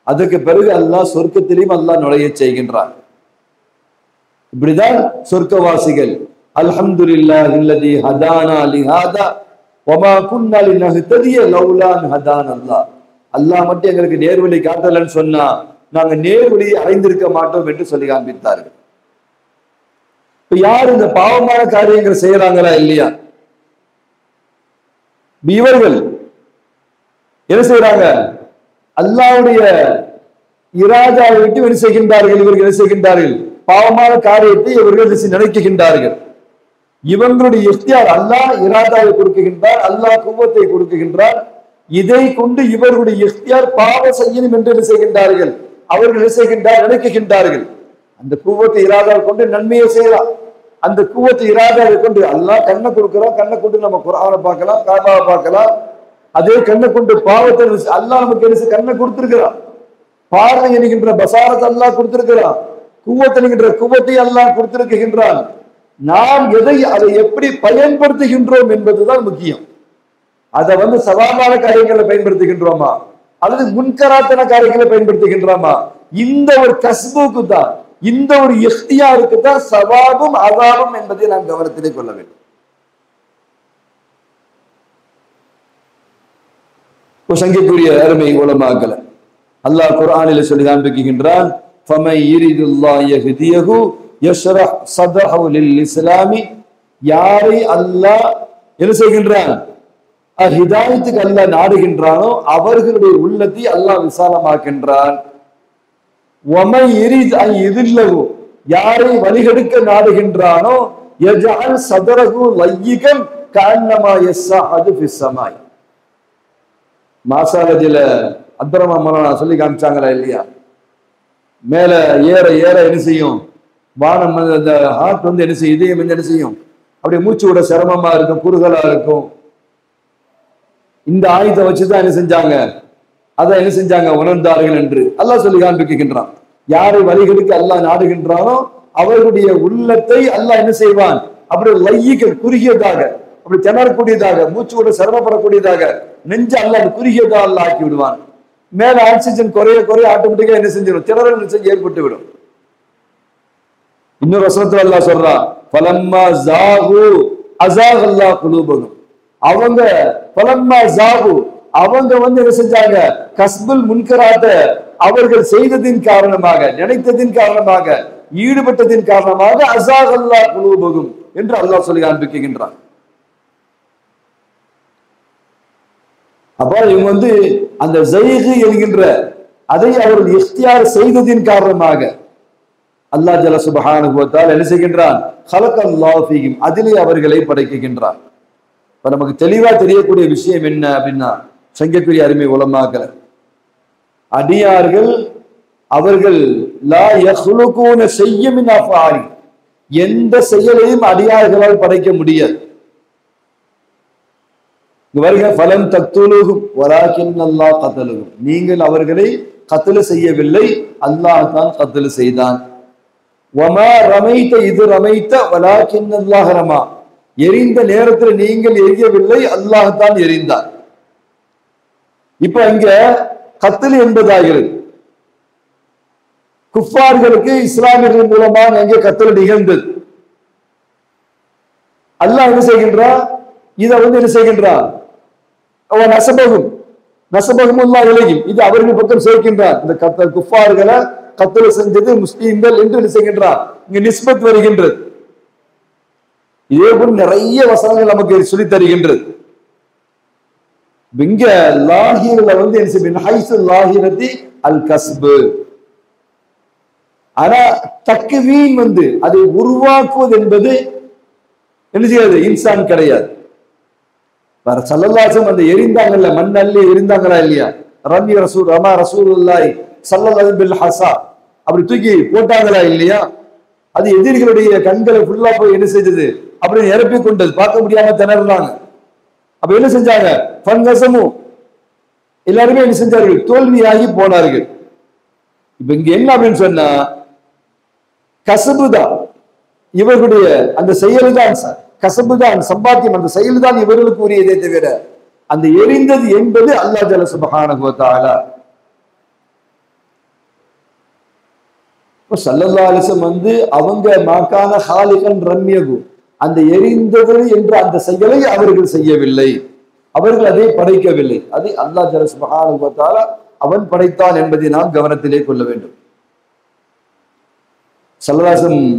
அதுக்கு பிறகு அல்லாஹ் சொர்க்கத்திலையும் அல்லாஹ் நுழைய செய்கின்றான். இப்படிதான் சொர்க்கவாசிகள் அல்ஹம்துலில்லாஹி அல்லதி ஹதானா லிஹாதா வமா குன்னா லினஹ்ததிய லௌலா அன் ஹதானல்லாஹ், அல்லாஹ் மட்டும் எங்களுக்கு நேர்வழி காட்டலன்னு சொன்னா நாங்க நேர்வழியை அடைந்திருக்க மாட்டோம் என்று சொல்லி காண்பித்தார்கள். இப்ப யார் இந்த பாவமான காரியங்களை செய்யறாங்களா இல்லையா? இவர்கள் என்ன செய்யறாங்க? அல்லாஹ்வுடைய இராஜாவை விட்டு என்ன செய்கின்றார்கள்? இவர்கள் என்ன செய்கின்றார்கள்? பாவமான காரியத்தை இவர்கள் நினைக்குகின்றார்கள். இவங்களுடைய இஃப்தியார் அல்லாஹ் இராஜாவை கொடுக்குகின்றார், அல்லாஹ் குவத்தை கொடுக்குகின்றார். இதை கொண்டு இவர்களுடைய இஃப்தியார் பாவம் செய்யணும் என்று என்ன செய்கின்றார்கள்? அவர்கள் என்ன செய்கின்றார்? நினைக்குகின்றார்கள். அந்த குவத்தை இராஜாவை கொண்டு நன்மையை செய்யலாம். அந்த குவத்தை இராஜாவை கொண்டு அல்லாஹ் கண்ணை கொடுக்கிறோம், கண்ணை கொண்டு நம்ம குர்ஆனை பார்க்கலாம், காபாவை பார்க்கலாம். அதே கண்ணை கொண்டு பாவத்தை அல்லாஹ் நமக்கு என்ன கண்ணை கொடுத்திருக்கிறான். பார்வை என்கின்ற பசாரத்தை அல்லாஹ் கொடுத்திருக்கிறான். குவத்தை என்கின்ற குவத்தை அல்லாஹ் கொடுத்திருக்கின்றான். நாம் அதை எப்படி பயன்படுத்துகின்றோம் என்பதுதான் முக்கியம். அதை சவாலான காரியங்களை பயன்படுத்துகின்றோமா அல்லது முன்கராத்தன காரியங்களை பயன்படுத்துகின்றோமா? இந்த ஒரு கஸ்புக்கு தான், இந்த ஒரு இஃப்தியாருக்கு தான் சவாபும் அதாபும் என்பதை நாம் கவனத்திலே கொள்ள வேண்டும். சங்கைக்குரிய அருமை உலமாக்களை அல்லாஹ் குர்ஆனில் சொல்லி காண்பிக்கின்றான். ஃபமை யுரிதுல்லாஹு யஹ்தியஹு யஷ்ரஹ் ஸத்ரஹு லில்-இஸ்லாமி. யாரை அல்லாஹ் என்ன செய்கின்றான்? ஹிதாயத்துக்கு அல்லாஹ் நாடுகின்றானோ அவர்களுடைய உள்ளத்தை அல்லாஹ் விசாலமாக்கின்றான். வமை யுரித் அன் யுதில்லஹு. யாரை வழிகெடுக்க நாடுகின்றானோ யஜஅல் ஸத்ரஹு லய்யிகன் கஅன்னமா யஸ்ஸஅது ஃபிஸ் ஸமாய். மாசாலஜில அப்துர்ரஹ்மான் மௌலானா சொல்லி காமிச்சாங்களா இல்லையா? மேல ஏற ஏற என்ன செய்யும்? வானம் அந்த ஹார்ட் என்ன செய்யும்? இதயம் என்ன செய்யும்? அப்படியே மூச்சு விட சிரமமா இருக்கும், குறுகலா இருக்கும். இந்த ஆயுதத்தை வச்சுதான் என்ன செஞ்சாங்க? அதை என்ன செஞ்சாங்க? உணர்ந்தார்கள் என்று அல்லாஹ் சொல்லி காண்பிக்கின்றான். யாரை வழிகளுக்கு அல்லாஹ் நாடுகின்றானோ அவர்களுடைய உள்ளத்தை அல்லாஹ் என்ன செய்வான்? அப்படி லையிக குறுகியதாக, அப்படி திணறக்கூடியதாக, மூச்சு விட சிரமப்படக்கூடியதாக நெஞ்ச அல்லாஹ் குறுகியதாக அல்லாஹ் ஆக்கி விடுவான். மேல ஆக்சிஜன் குறைய குறைய ஆட்டோமேட்டிக்கா என்ன செஞ்சிடும்? திணறல் ஏற்பட்டு விடும். இன்னொரு வசனத்துல அல்லாஹ் சொல்றான், ஃபலம்மா ஜாகு அஸாக அல்லாஹ் குலூபஹும். அவங்க ஃபலம்மா ஜாகு அவங்க என்ன செஞ்சாங்க? கஸ்புல் முன்கராத்த அவர்கள் செய்ததின் காரணமாக, நினைத்ததின் காரணமாக, ஈடுபட்டதின் காரணமாக அஸாக அல்லாஹ் குலூபஹும் என்று அல்லாஹ் சொல்லி காண்பிக்கின்றான். அப்ப இவங்க அந்த ஸைகு என்கின்ற அதை அவர்கள் இஃப்தியார் செய்ததின் காரணமாக அல்லாஹ் ஜல்ல சுப்ஹானஹு வ தஆலா என்ன செய்கின்றான்? ஹலகல்லாஹு ஃபீஹிம், அதிலே அவர்களை படைக்கின்றான். இப்ப நமக்கு தெளிவா தெரியக்கூடிய விஷயம் என்ன அப்படின்னா, சங்கக்குரிய அருமை உலமாக்கள், அடியார்கள் அவர்கள் லா யஹ்லுகூன ஷையன் மின் அஃஆலி, எந்த செயலையும் அடியார்களால் படைக்க முடியாது. வருக ஃபலம் தக்துலுஹும் வலாகின்னல்லாஹ் கதலுஹும், நீங்கள் அவர்களை கத்ல் செய்யவில்லை, அல்லாஹ் தான் கத்ல் செய்தான். வமா ரமைத இது ரமைத்த வலாகின்னல்லாஹ் ரமா, எரிந்த நேரத்தில் நீங்கள் எரியவில்லை, அல்லாஹ் தான் எரிந்தார். இப்ப இங்க கத்ல் என்பதாகிறது குஃபார்களுக்கு இஸ்லாமியர்கள் மூலமாக எங்கே கத்ல் நிகழ்ந்தது. அல்லாஹ் என்ன செய்கின்றான்? இதை என்ன செய்கின்றான்? நசபகும் நசபகும் அல்லாஹ் இலையும், இது அவர்கள் பக்கம் சேர்க்கின்றார். இந்த குஃபார்களை கத்ல செஞ்சது முஸ்லீம்கள் என்று என்ன செய்கின்றார்? இங்க நிஸ்பத் வருகின்றது. இதே போல் நிறைய வசனங்கள் நமக்கு சொல்லி தருகின்றது. இங்க லாஹிர்ல லாஹிரதி அல் கஸ்பு. ஆனா தக்வீன் அதை உருவாக்குவது என்பது என்ன செய்யாது? இன்சான் கிடையாது. ஸல்லல்லாஹு அந்த எரிந்தாங்கல்ல, மண்ணல்லி எரிந்தாங்களா இல்லையா? ரமி ரசூல் ரமா ரசூலுல்லாஹி ஸல்லல்லாஹு பில் ஹஸா, அப்படி தூக்கி போட்டாங்களா இல்லையா? அது எதிரிகளுடைய கண்களை ஃபுல்லா போய் என்ன செஞ்சது? அப்படி நிரப்பி கொண்டது, பார்க்க முடியாம திணறாங்க. அப்ப என்ன செஞ்சாங்க? ஃபன்கஸமு, எல்லாருமே என்ன செஞ்சார்கள்? தோல்வியாகி போனார்கள். இப்ப இங்க என்ன அப்படின்னு சொன்னா, கசபுதான் இவர்களுடைய அந்த செயல்தான், கசபுதான் சம்பாத்தியம், அந்த செயல்தான் இவர்களுக்கு உரியதே தவிர அந்த எரிந்தது என்பது அல்லாஹ் ஜல்ல சுப்ஹானஹு வ தஆலா. ஸல்லல்லாஹு அலைஹி வஸல்லம் அவங்க மாகான ஹாலிகன் ரம்யகு, அந்த எரிந்தது என்ற அந்த செயலை அவர்கள் செய்யவில்லை, அவர்கள் அதை படைக்கவில்லை. அதை அல்லாஹ் ஜல்ல சுப்ஹானஹு வ தஆலா அவன் படைத்தான் என்பதை நாம் கவனத்திலே கொள்ள வேண்டும். ஸல்லல்லாஹு அலைஹி வஸல்லம்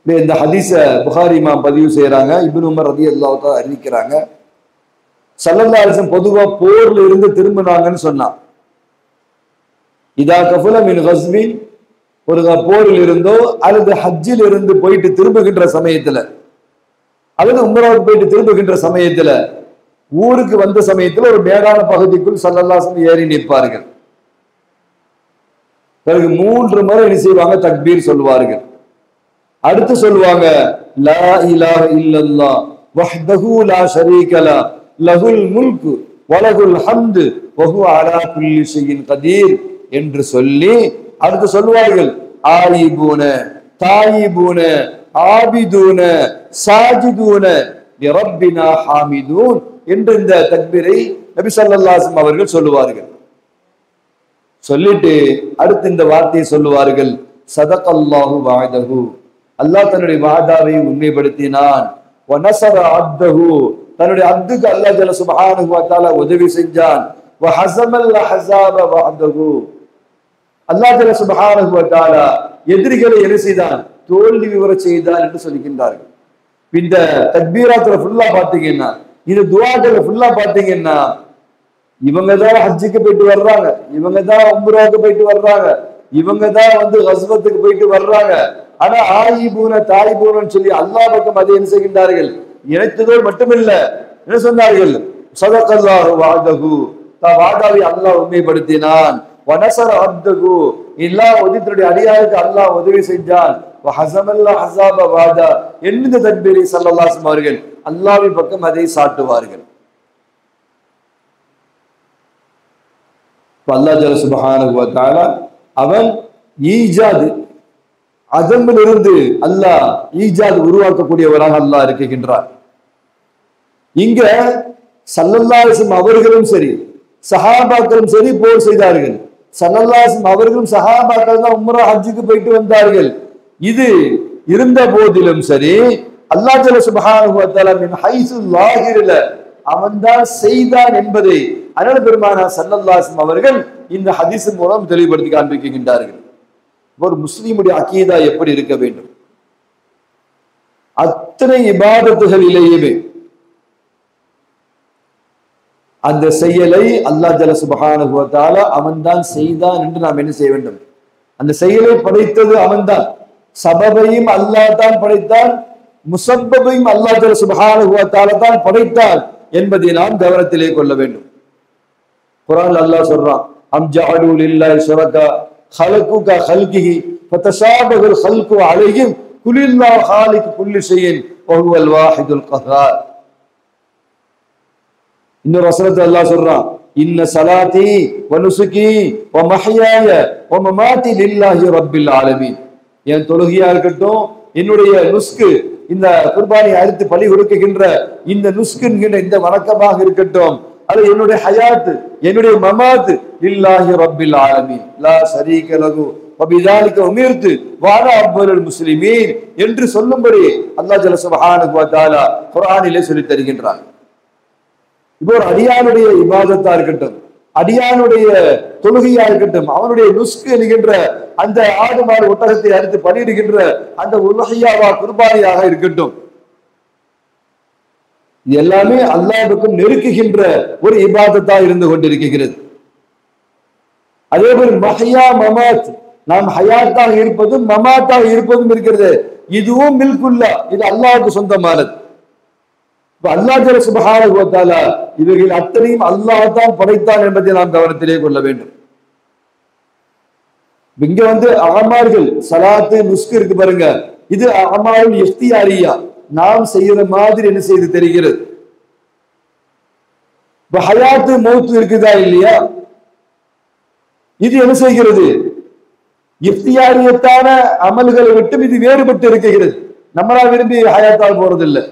இந்த ஹதீஸ புகாரி இமாம் பதிவு செய்யறாங்க. இப்னு உமர் ரலியல்லாஹு தஆலா அறிவிக்கிறாங்க, ஸல்லல்லாஹு அலைஹி வஸல்லம் பொதுவா போர்ல இருந்து திரும்பினாங்கன்னு சொன்னா, இதா கஃபுல மின் கஸ்பின், ஒரு போரில் இருந்தோ அல்லது ஹஜ்ஜில் இருந்து போயிட்டு திரும்புகின்ற சமயத்துல அல்லது உம்ராவுக்கு போயிட்டு திரும்புகின்ற சமயத்துல ஊருக்கு வந்த சமயத்துல ஒரு மேடான பகுதிக்குள் ஸல்லல்லாஹு அலைஹி வஸல்லம் ஏறி நிற்பார்கள். பிறகு 3 முறை என்ன செய்வாங்க? தக்பீர் சொல்லுவார்கள். அடுத்து சொல்லுவாங்க லா இலாஹ இல்லல்லாஹ் வஹ்தஹு லா ஷரீக லஹு லஹுல் முல்கு வலகுல் ஹம்து வஹுவ அலா குல்லி ஷைஇன் கதீர் என்று சொல்லி அடுத்து சொல்லுவார்கள் ஆயிபூன தாயிபூன ஆபிதூன சாஜிதூன லிரப்பினா ஹாமிதூன் என்று இந்த தக்பீரை நபி ஸல்லல்லாஹு அலைஹி வஸல்லம் அவர்கள் சொல்லுவார்கள். சொல்லிட்டு அடுத்து இந்த வார்த்தையை சொல்லுவார்கள் சதகல்லாஹு வஅதஹு, அல்லாஹ் தன்னுடைய வாதாவை உண்மைப்படுத்தினான். வனஸர அப்தஹு, தன்னுடைய அப்துக்கு அல்லாஹ் ஜல்ல சுப்ஹானஹு வ தஆலா உதவி செஞ்சான். வஹஸமல் அஹஸாப வஹதஹு, அல்லாஹ் ஜல்ல சுப்ஹானஹு வ தஆலா எதிரிகளை என்ன செய்தான்? தோல்வி விவர செய்தான் என்று சொல்லிக்கின்றார்கள். இந்த தக்பீராத்துல ஃபுல்லா பாத்தீங்கன்னா, இந்த துஆக்களை ஃபுல்லா பாத்தீங்கன்னா, இவங்க தான் ஹஜ்ஜுக்கு போயிட்டு வர்றாங்க, இவங்க தான் உம்ராவுக்கு போயிட்டு வர்றாங்க, இவங்க தான் கஸ்வத்துக்கு போயிட்டு வர்றாங்க. ஆனா ஆயிபூன தாயிபூனன்னு சொல்லி அல்லாஹ் பக்கம் அதை என்ன செய்கின்றார்கள்? இணைத்ததோடு மட்டுமில்ல, என்ன சொன்னார்கள்? ஸதகல்லாஹு வஅதஹு, வாதாவை அல்லாஹ் உண்மைப்படுத்தினான். வனஸர அப்தஹு, தன்னுடைய அடியாருக்கு அல்லாஹ் உதவி செஞ்சான். வஹஸமல் அஹஸாப வஅதா, என்ன தக்பீரை ஸல்லல்லாஹு அலைஹி வஸல்லம் அவர்கள் அல்லாஹ்வின் பக்கம் அதை சாட்டுவார்கள். அல்லாஹ் ஜல்ல சுப்ஹானஹு வ தஆலா அவன் ஈஜாத் அதமிலிருந்து அல்லாஹ் ஈஜாத் உருவாக்கக்கூடியவராக அல்லாஹ் இருக்கின்றார். இங்க ஸல்லல்லாஹு அலைஹி வஸல்லம் அவர்களும் சரி சஹாபாக்களும் சரி போர் செய்தார்கள். ஸல்லல்லாஹு அலைஹி வஸல்லம் அவர்களும் சஹாபாக்கள் தான் உம்ரா ஹஜ்ஜுக்கு போயிட்டு வந்தார்கள். இது இருந்த போதிலும் சரி அல்லாஹ் ஜல்ல சுப்ஹானஹு வ தஆலா மின் ஹைஸு லாஹிரில அவன்தான் செய்தான் என்பதை அருள் பெருமானார் ஸல்லல்லாஹு அலைஹி வஸல்லம் அவர்கள் இந்த ஹதீஸ் மூலம் தெளிவுபடுத்தி காண்பிக்கின்றார்கள். ஒரு முஸ்லிமுடைய அகீதா எப்படி இருக்க வேண்டும்? அத்தனை இபாதத்துகளிலேயுமே அந்த செயலை அல்லாஹ் ஜல்ல சுப்ஹானஹு வ தஆலா அவன்தான் செய்தான் என்று நாம் என்ன செய்ய வேண்டும்? அந்த செயலை படைத்தது அவன்தான், சபபையும் அல்லாஹ் தான் படைத்தான், முசப்பபையும் அல்லாஹ் ஜல்ல சுப்ஹானஹு வ தஆலா தான் படைத்தான் என்பதை நாம் கவனத்திலே கொள்ள வேண்டும். குர்ஆன்ல அல்லாஹ் சொல்றான் அம் ஜஅலு லில்லாஹி ஷுரகா خلقوا كخلقه فتشابه الخلق عليهم قل الله خالق كل شيء وهو الواحد القهار. இன்னொரு வசனத்துல அல்லாஹ் சொல்றான் இன்ன ஸலாத்தி வ நுசுகி வ மஹ்யாய வ மமாத்தி லில்லாஹி ரப்பில் ஆலமீன். என் தொழுகையா இருக்கட்டும், என்னுடைய நுஸ்கு, இந்த குர்பானை அறுத்து பலி கொடுக்கின்ற இந்த நுஸ்கு என்கின்ற இந்த வணக்கமாக இருக்கட்டும், அது என்னுடைய ஹயாத், என்னுடைய மமாத் லில்லாஹி ரப்பில் ஆலமீன் லா ஷரீக லஹு வ பிதாலிக உமிர்து வ அனா அஃதலுல் முஸ்லிமீன் என்று சொல்லும்படி அல்லாஹ் ஜல்ல சுப்ஹானஹு வ தஆலா குர்ஆனிலே சொல்லித் தருகின்றார். இப்போ ஒரு அடியானுடைய இபாதத்தா இருக்கட்டும், அடியானுடைய தொழுகையா இருக்கட்டும், அவனுடைய நுஸ்கு என்கின்ற அந்த ஆடு மாடு ஒட்டகத்தை அறுத்து பலியிடுகின்ற அந்த உலஹியாவா குர்பானியாக இருக்கட்டும், இது எல்லாமே அல்லாஹ்வுக்கும் நெருக்குகின்ற ஒரு இபாதத்தா இருந்து கொண்டிருக்கிறது. அதே போல மஹ்யா மமாத், நாம் ஹயாத்தாக இருப்பதும் மமாத்தாக இருப்பதும் இருக்கிறது, இதுவும் மில்குல்லா, இது அல்லாஹ்வுக்கு சொந்தமானது. அல்லாஹ் ஜல்ல சுப்ஹானஹு வ தஆலா இவைகள் அத்தனையும் அல்லாஹ் தான் படைத்தான் என்பதை நாம் கவனத்திலே கொள்ள வேண்டும். இங்க அமால்கள் சலாத்து நுஸ்கு இருக்கு பாருங்க, இது அமால் இஃப்தியாரியா, நாம் செய்யற மாதிரி என்ன செய்து தெரிகிறது. இப்ப ஹயாத்து மௌத்து இருக்குதா இல்லையா, இது என்ன செய்கிறது? இஃப்தியாரியத்தான அமல்களை விட்டு இது வேறுபட்டு இருக்கிறது. நம்மளா விரும்பி ஹயாத்தால் போறதில்லை,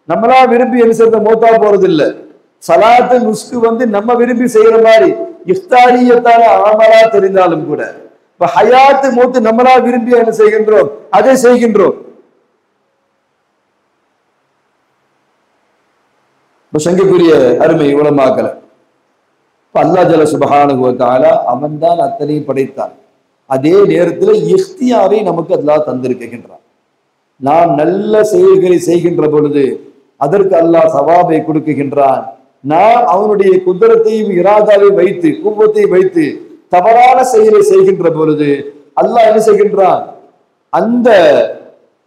நம்மளா விரும்பி என்ன செய்யறது மௌத்தா போறதில்லை. சலாத்து நுஸ்கு நம்ம விரும்பி செய்யற மாதிரி இஃப்தாரியத்தான அமலா தெரிந்தாலும் கூட இப்ப ஹயாத்து மௌத்து நம்மளா விரும்பி என்ன செய்கின்றோம், அதை செய்கின்றோம். சங்கைக்குரிய அருமை உலமாக்கல, அல்லாஹ் ஜல்ல சுப்ஹானஹு வ தஆலா அவன்தான் அத்தனையும் படைத்தான். அதே நேரத்தில் இஃப்தியாரை நமக்கு அல்லாஹ் தந்திருக்கின்றான். நாம் நல்ல செயல்களை செய்கின்ற பொழுது அதற்கு அல்லாஹ் சவாபை கொடுக்குகின்றான். நாம் அவனுடைய குதிரத்தையும் இராதாவை வைத்து குவத்தை வைத்து தவறான செயலை செய்கின்ற பொழுது அல்லாஹ் என்ன செய்கின்றான்? அந்த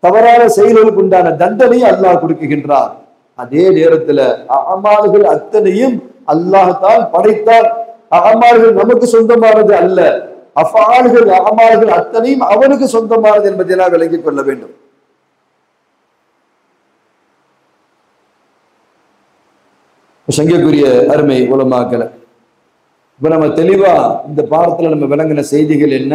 தவறான செயல்களுக்கு உண்டான தண்டனையை அல்லாஹ் கொடுக்குகின்றான். அதே நேரத்துல அமால்கள் அத்தனையும் அல்லாஹ் தான் படைத்தார். அமால்கள் நமக்கு சொந்தமானது அல்ல. அஃஆல்கள் அமால்கள் அத்தனையும் அவனுக்கு சொந்தமானது என்பதை நாம் விளங்கிக் கொள்ள வேண்டும். சங்கக்குரிய அருமை உலமாக்களை இப்ப நம்ம தெளிவா இந்த பாடத்துல நம்ம விளங்கின செய்திகள் என்ன?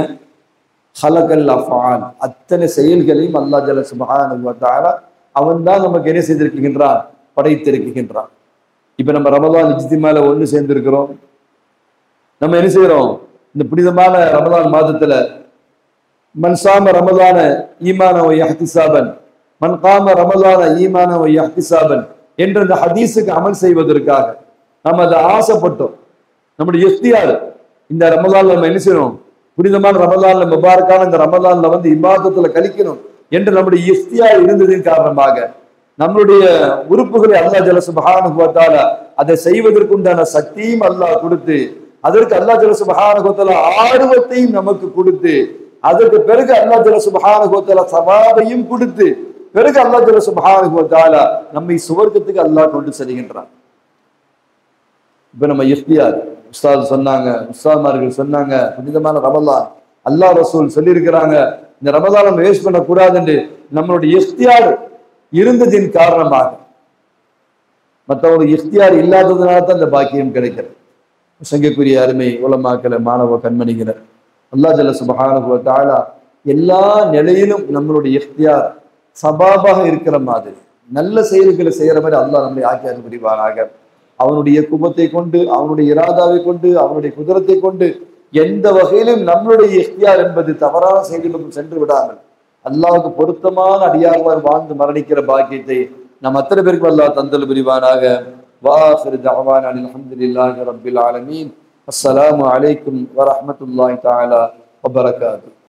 ஹலகல் அஃஆல், அத்தனை செயல்களையும் அல்லாஹ் ஜல்ல சுப்ஹானஹு வ தஆலா அவன் தான் நமக்கு என்ன செய்திருக்கின்றான்? படைத்திருக்கின்றான். இப்ப நம்ம ரமலான் இஜ்திமால ஒன்று சேர்ந்திருக்கிறோம். நம்ம என்ன செய்யறோம்? இந்த புனிதமான ரமலான் மாதத்துல மன் சாம ரமலான ஈமான வ இஹ்திசாபன், மன் காம ரமலான ஈமான வ இஹ்திசாபன் என்ற இந்த ஹதீஸுக்கு அமல் செய்வதற்காக நம்ம அதை ஆசைப்பட்டோம். நம்முடைய இஃப்தியார் இந்த ரமலான்ல நம்ம என்ன செய்யணும்? புனிதமான ரமலான்ல முபாரக்கான இந்த ரமலான்ல வந்து இபாதத்துல கழிக்கணும் என்று நம்முடைய இஃப்தியார் இருந்ததின் காரணமாக நம்மளுடைய உறுப்புகளை அல்லாஹ் ஜல்ல சுப்ஹானஹு வ தஆலா அதை செய்வதற்குண்டான சக்தியும் அல்லாஹ் கொடுத்து, அதற்கு அல்லாஹ் ஜல்ல சுப்ஹானஹு வ தஆலா ஆர்வத்தையும் நமக்கு கொடுத்து, அதற்கு பிறகு அல்லாஹ் ஜல்ல சுப்ஹானஹு வ தஆலா சவாபையும் கொடுத்து, பிறகு அல்லாஹ் ஜல்ல சுப்ஹானஹு வ தஆலா நம்மை சுவர்க்கத்துக்கு அல்லாஹ் கொண்டு செல்கின்றான். இப்ப நம்ம இஃப்தியார் உஸ்தாத் சொன்னாங்க, உஸ்தாத்மார்கள் சொன்னாங்க, புனிதமான ரமலான் அல்லாஹ் ரசூல் சொல்லியிருக்கிறாங்க, இந்த ரமலான் நம்ம வேஸ்ட் பண்ண கூடாதுன்னு நம்மளுடைய இஃப்தியார் இருந்ததின் காரணமாக மற்றவங்களுக்கு இஃப்தியார் இல்லாததுனால தான் இந்த பாக்கியம் கிடைக்கிறது. சங்கக்குரிய அருமை உலமாக்களை மாணவ கண்மணிகிற அல்லாஹ் ஜல்ல சுப்ஹானஹு வ தஆலா எல்லா நிலையிலும் நம்மளுடைய இஃப்தியார் சபாபாக இருக்கிற மாதிரி நல்ல செயல்களை செய்யற மாதிரி அல்லாஹ் நம்மளை ஆக்கியார் புரிவாராக. அவனுடைய குபத்தை கொண்டு, அவனுடைய இராதாவை கொண்டு, அவனுடைய குதிரத்தை கொண்டு எந்த வகையிலும் நம்மளுடைய இஃப்தியார் என்பது தவறான செயல்களுக்கும் சென்று விடாமல் அல்லாஹ்வுக்கு பொருத்தமான அடியார்கள் வாழ்ந்து மரணிக்கிற பாக்கியத்தை நம் அத்தனை பேருக்கும் அல்லாஹ் தந்தல் புரிவானாக. வாஹிரு தஅவானா அல்ஹம்துலில்லாஹி ரப்பில் ஆலமீன். அஸ்ஸலாமு அலைக்கும் வரஹ்மத்துல்லாஹி தஆலா வபரகாத்துஹு.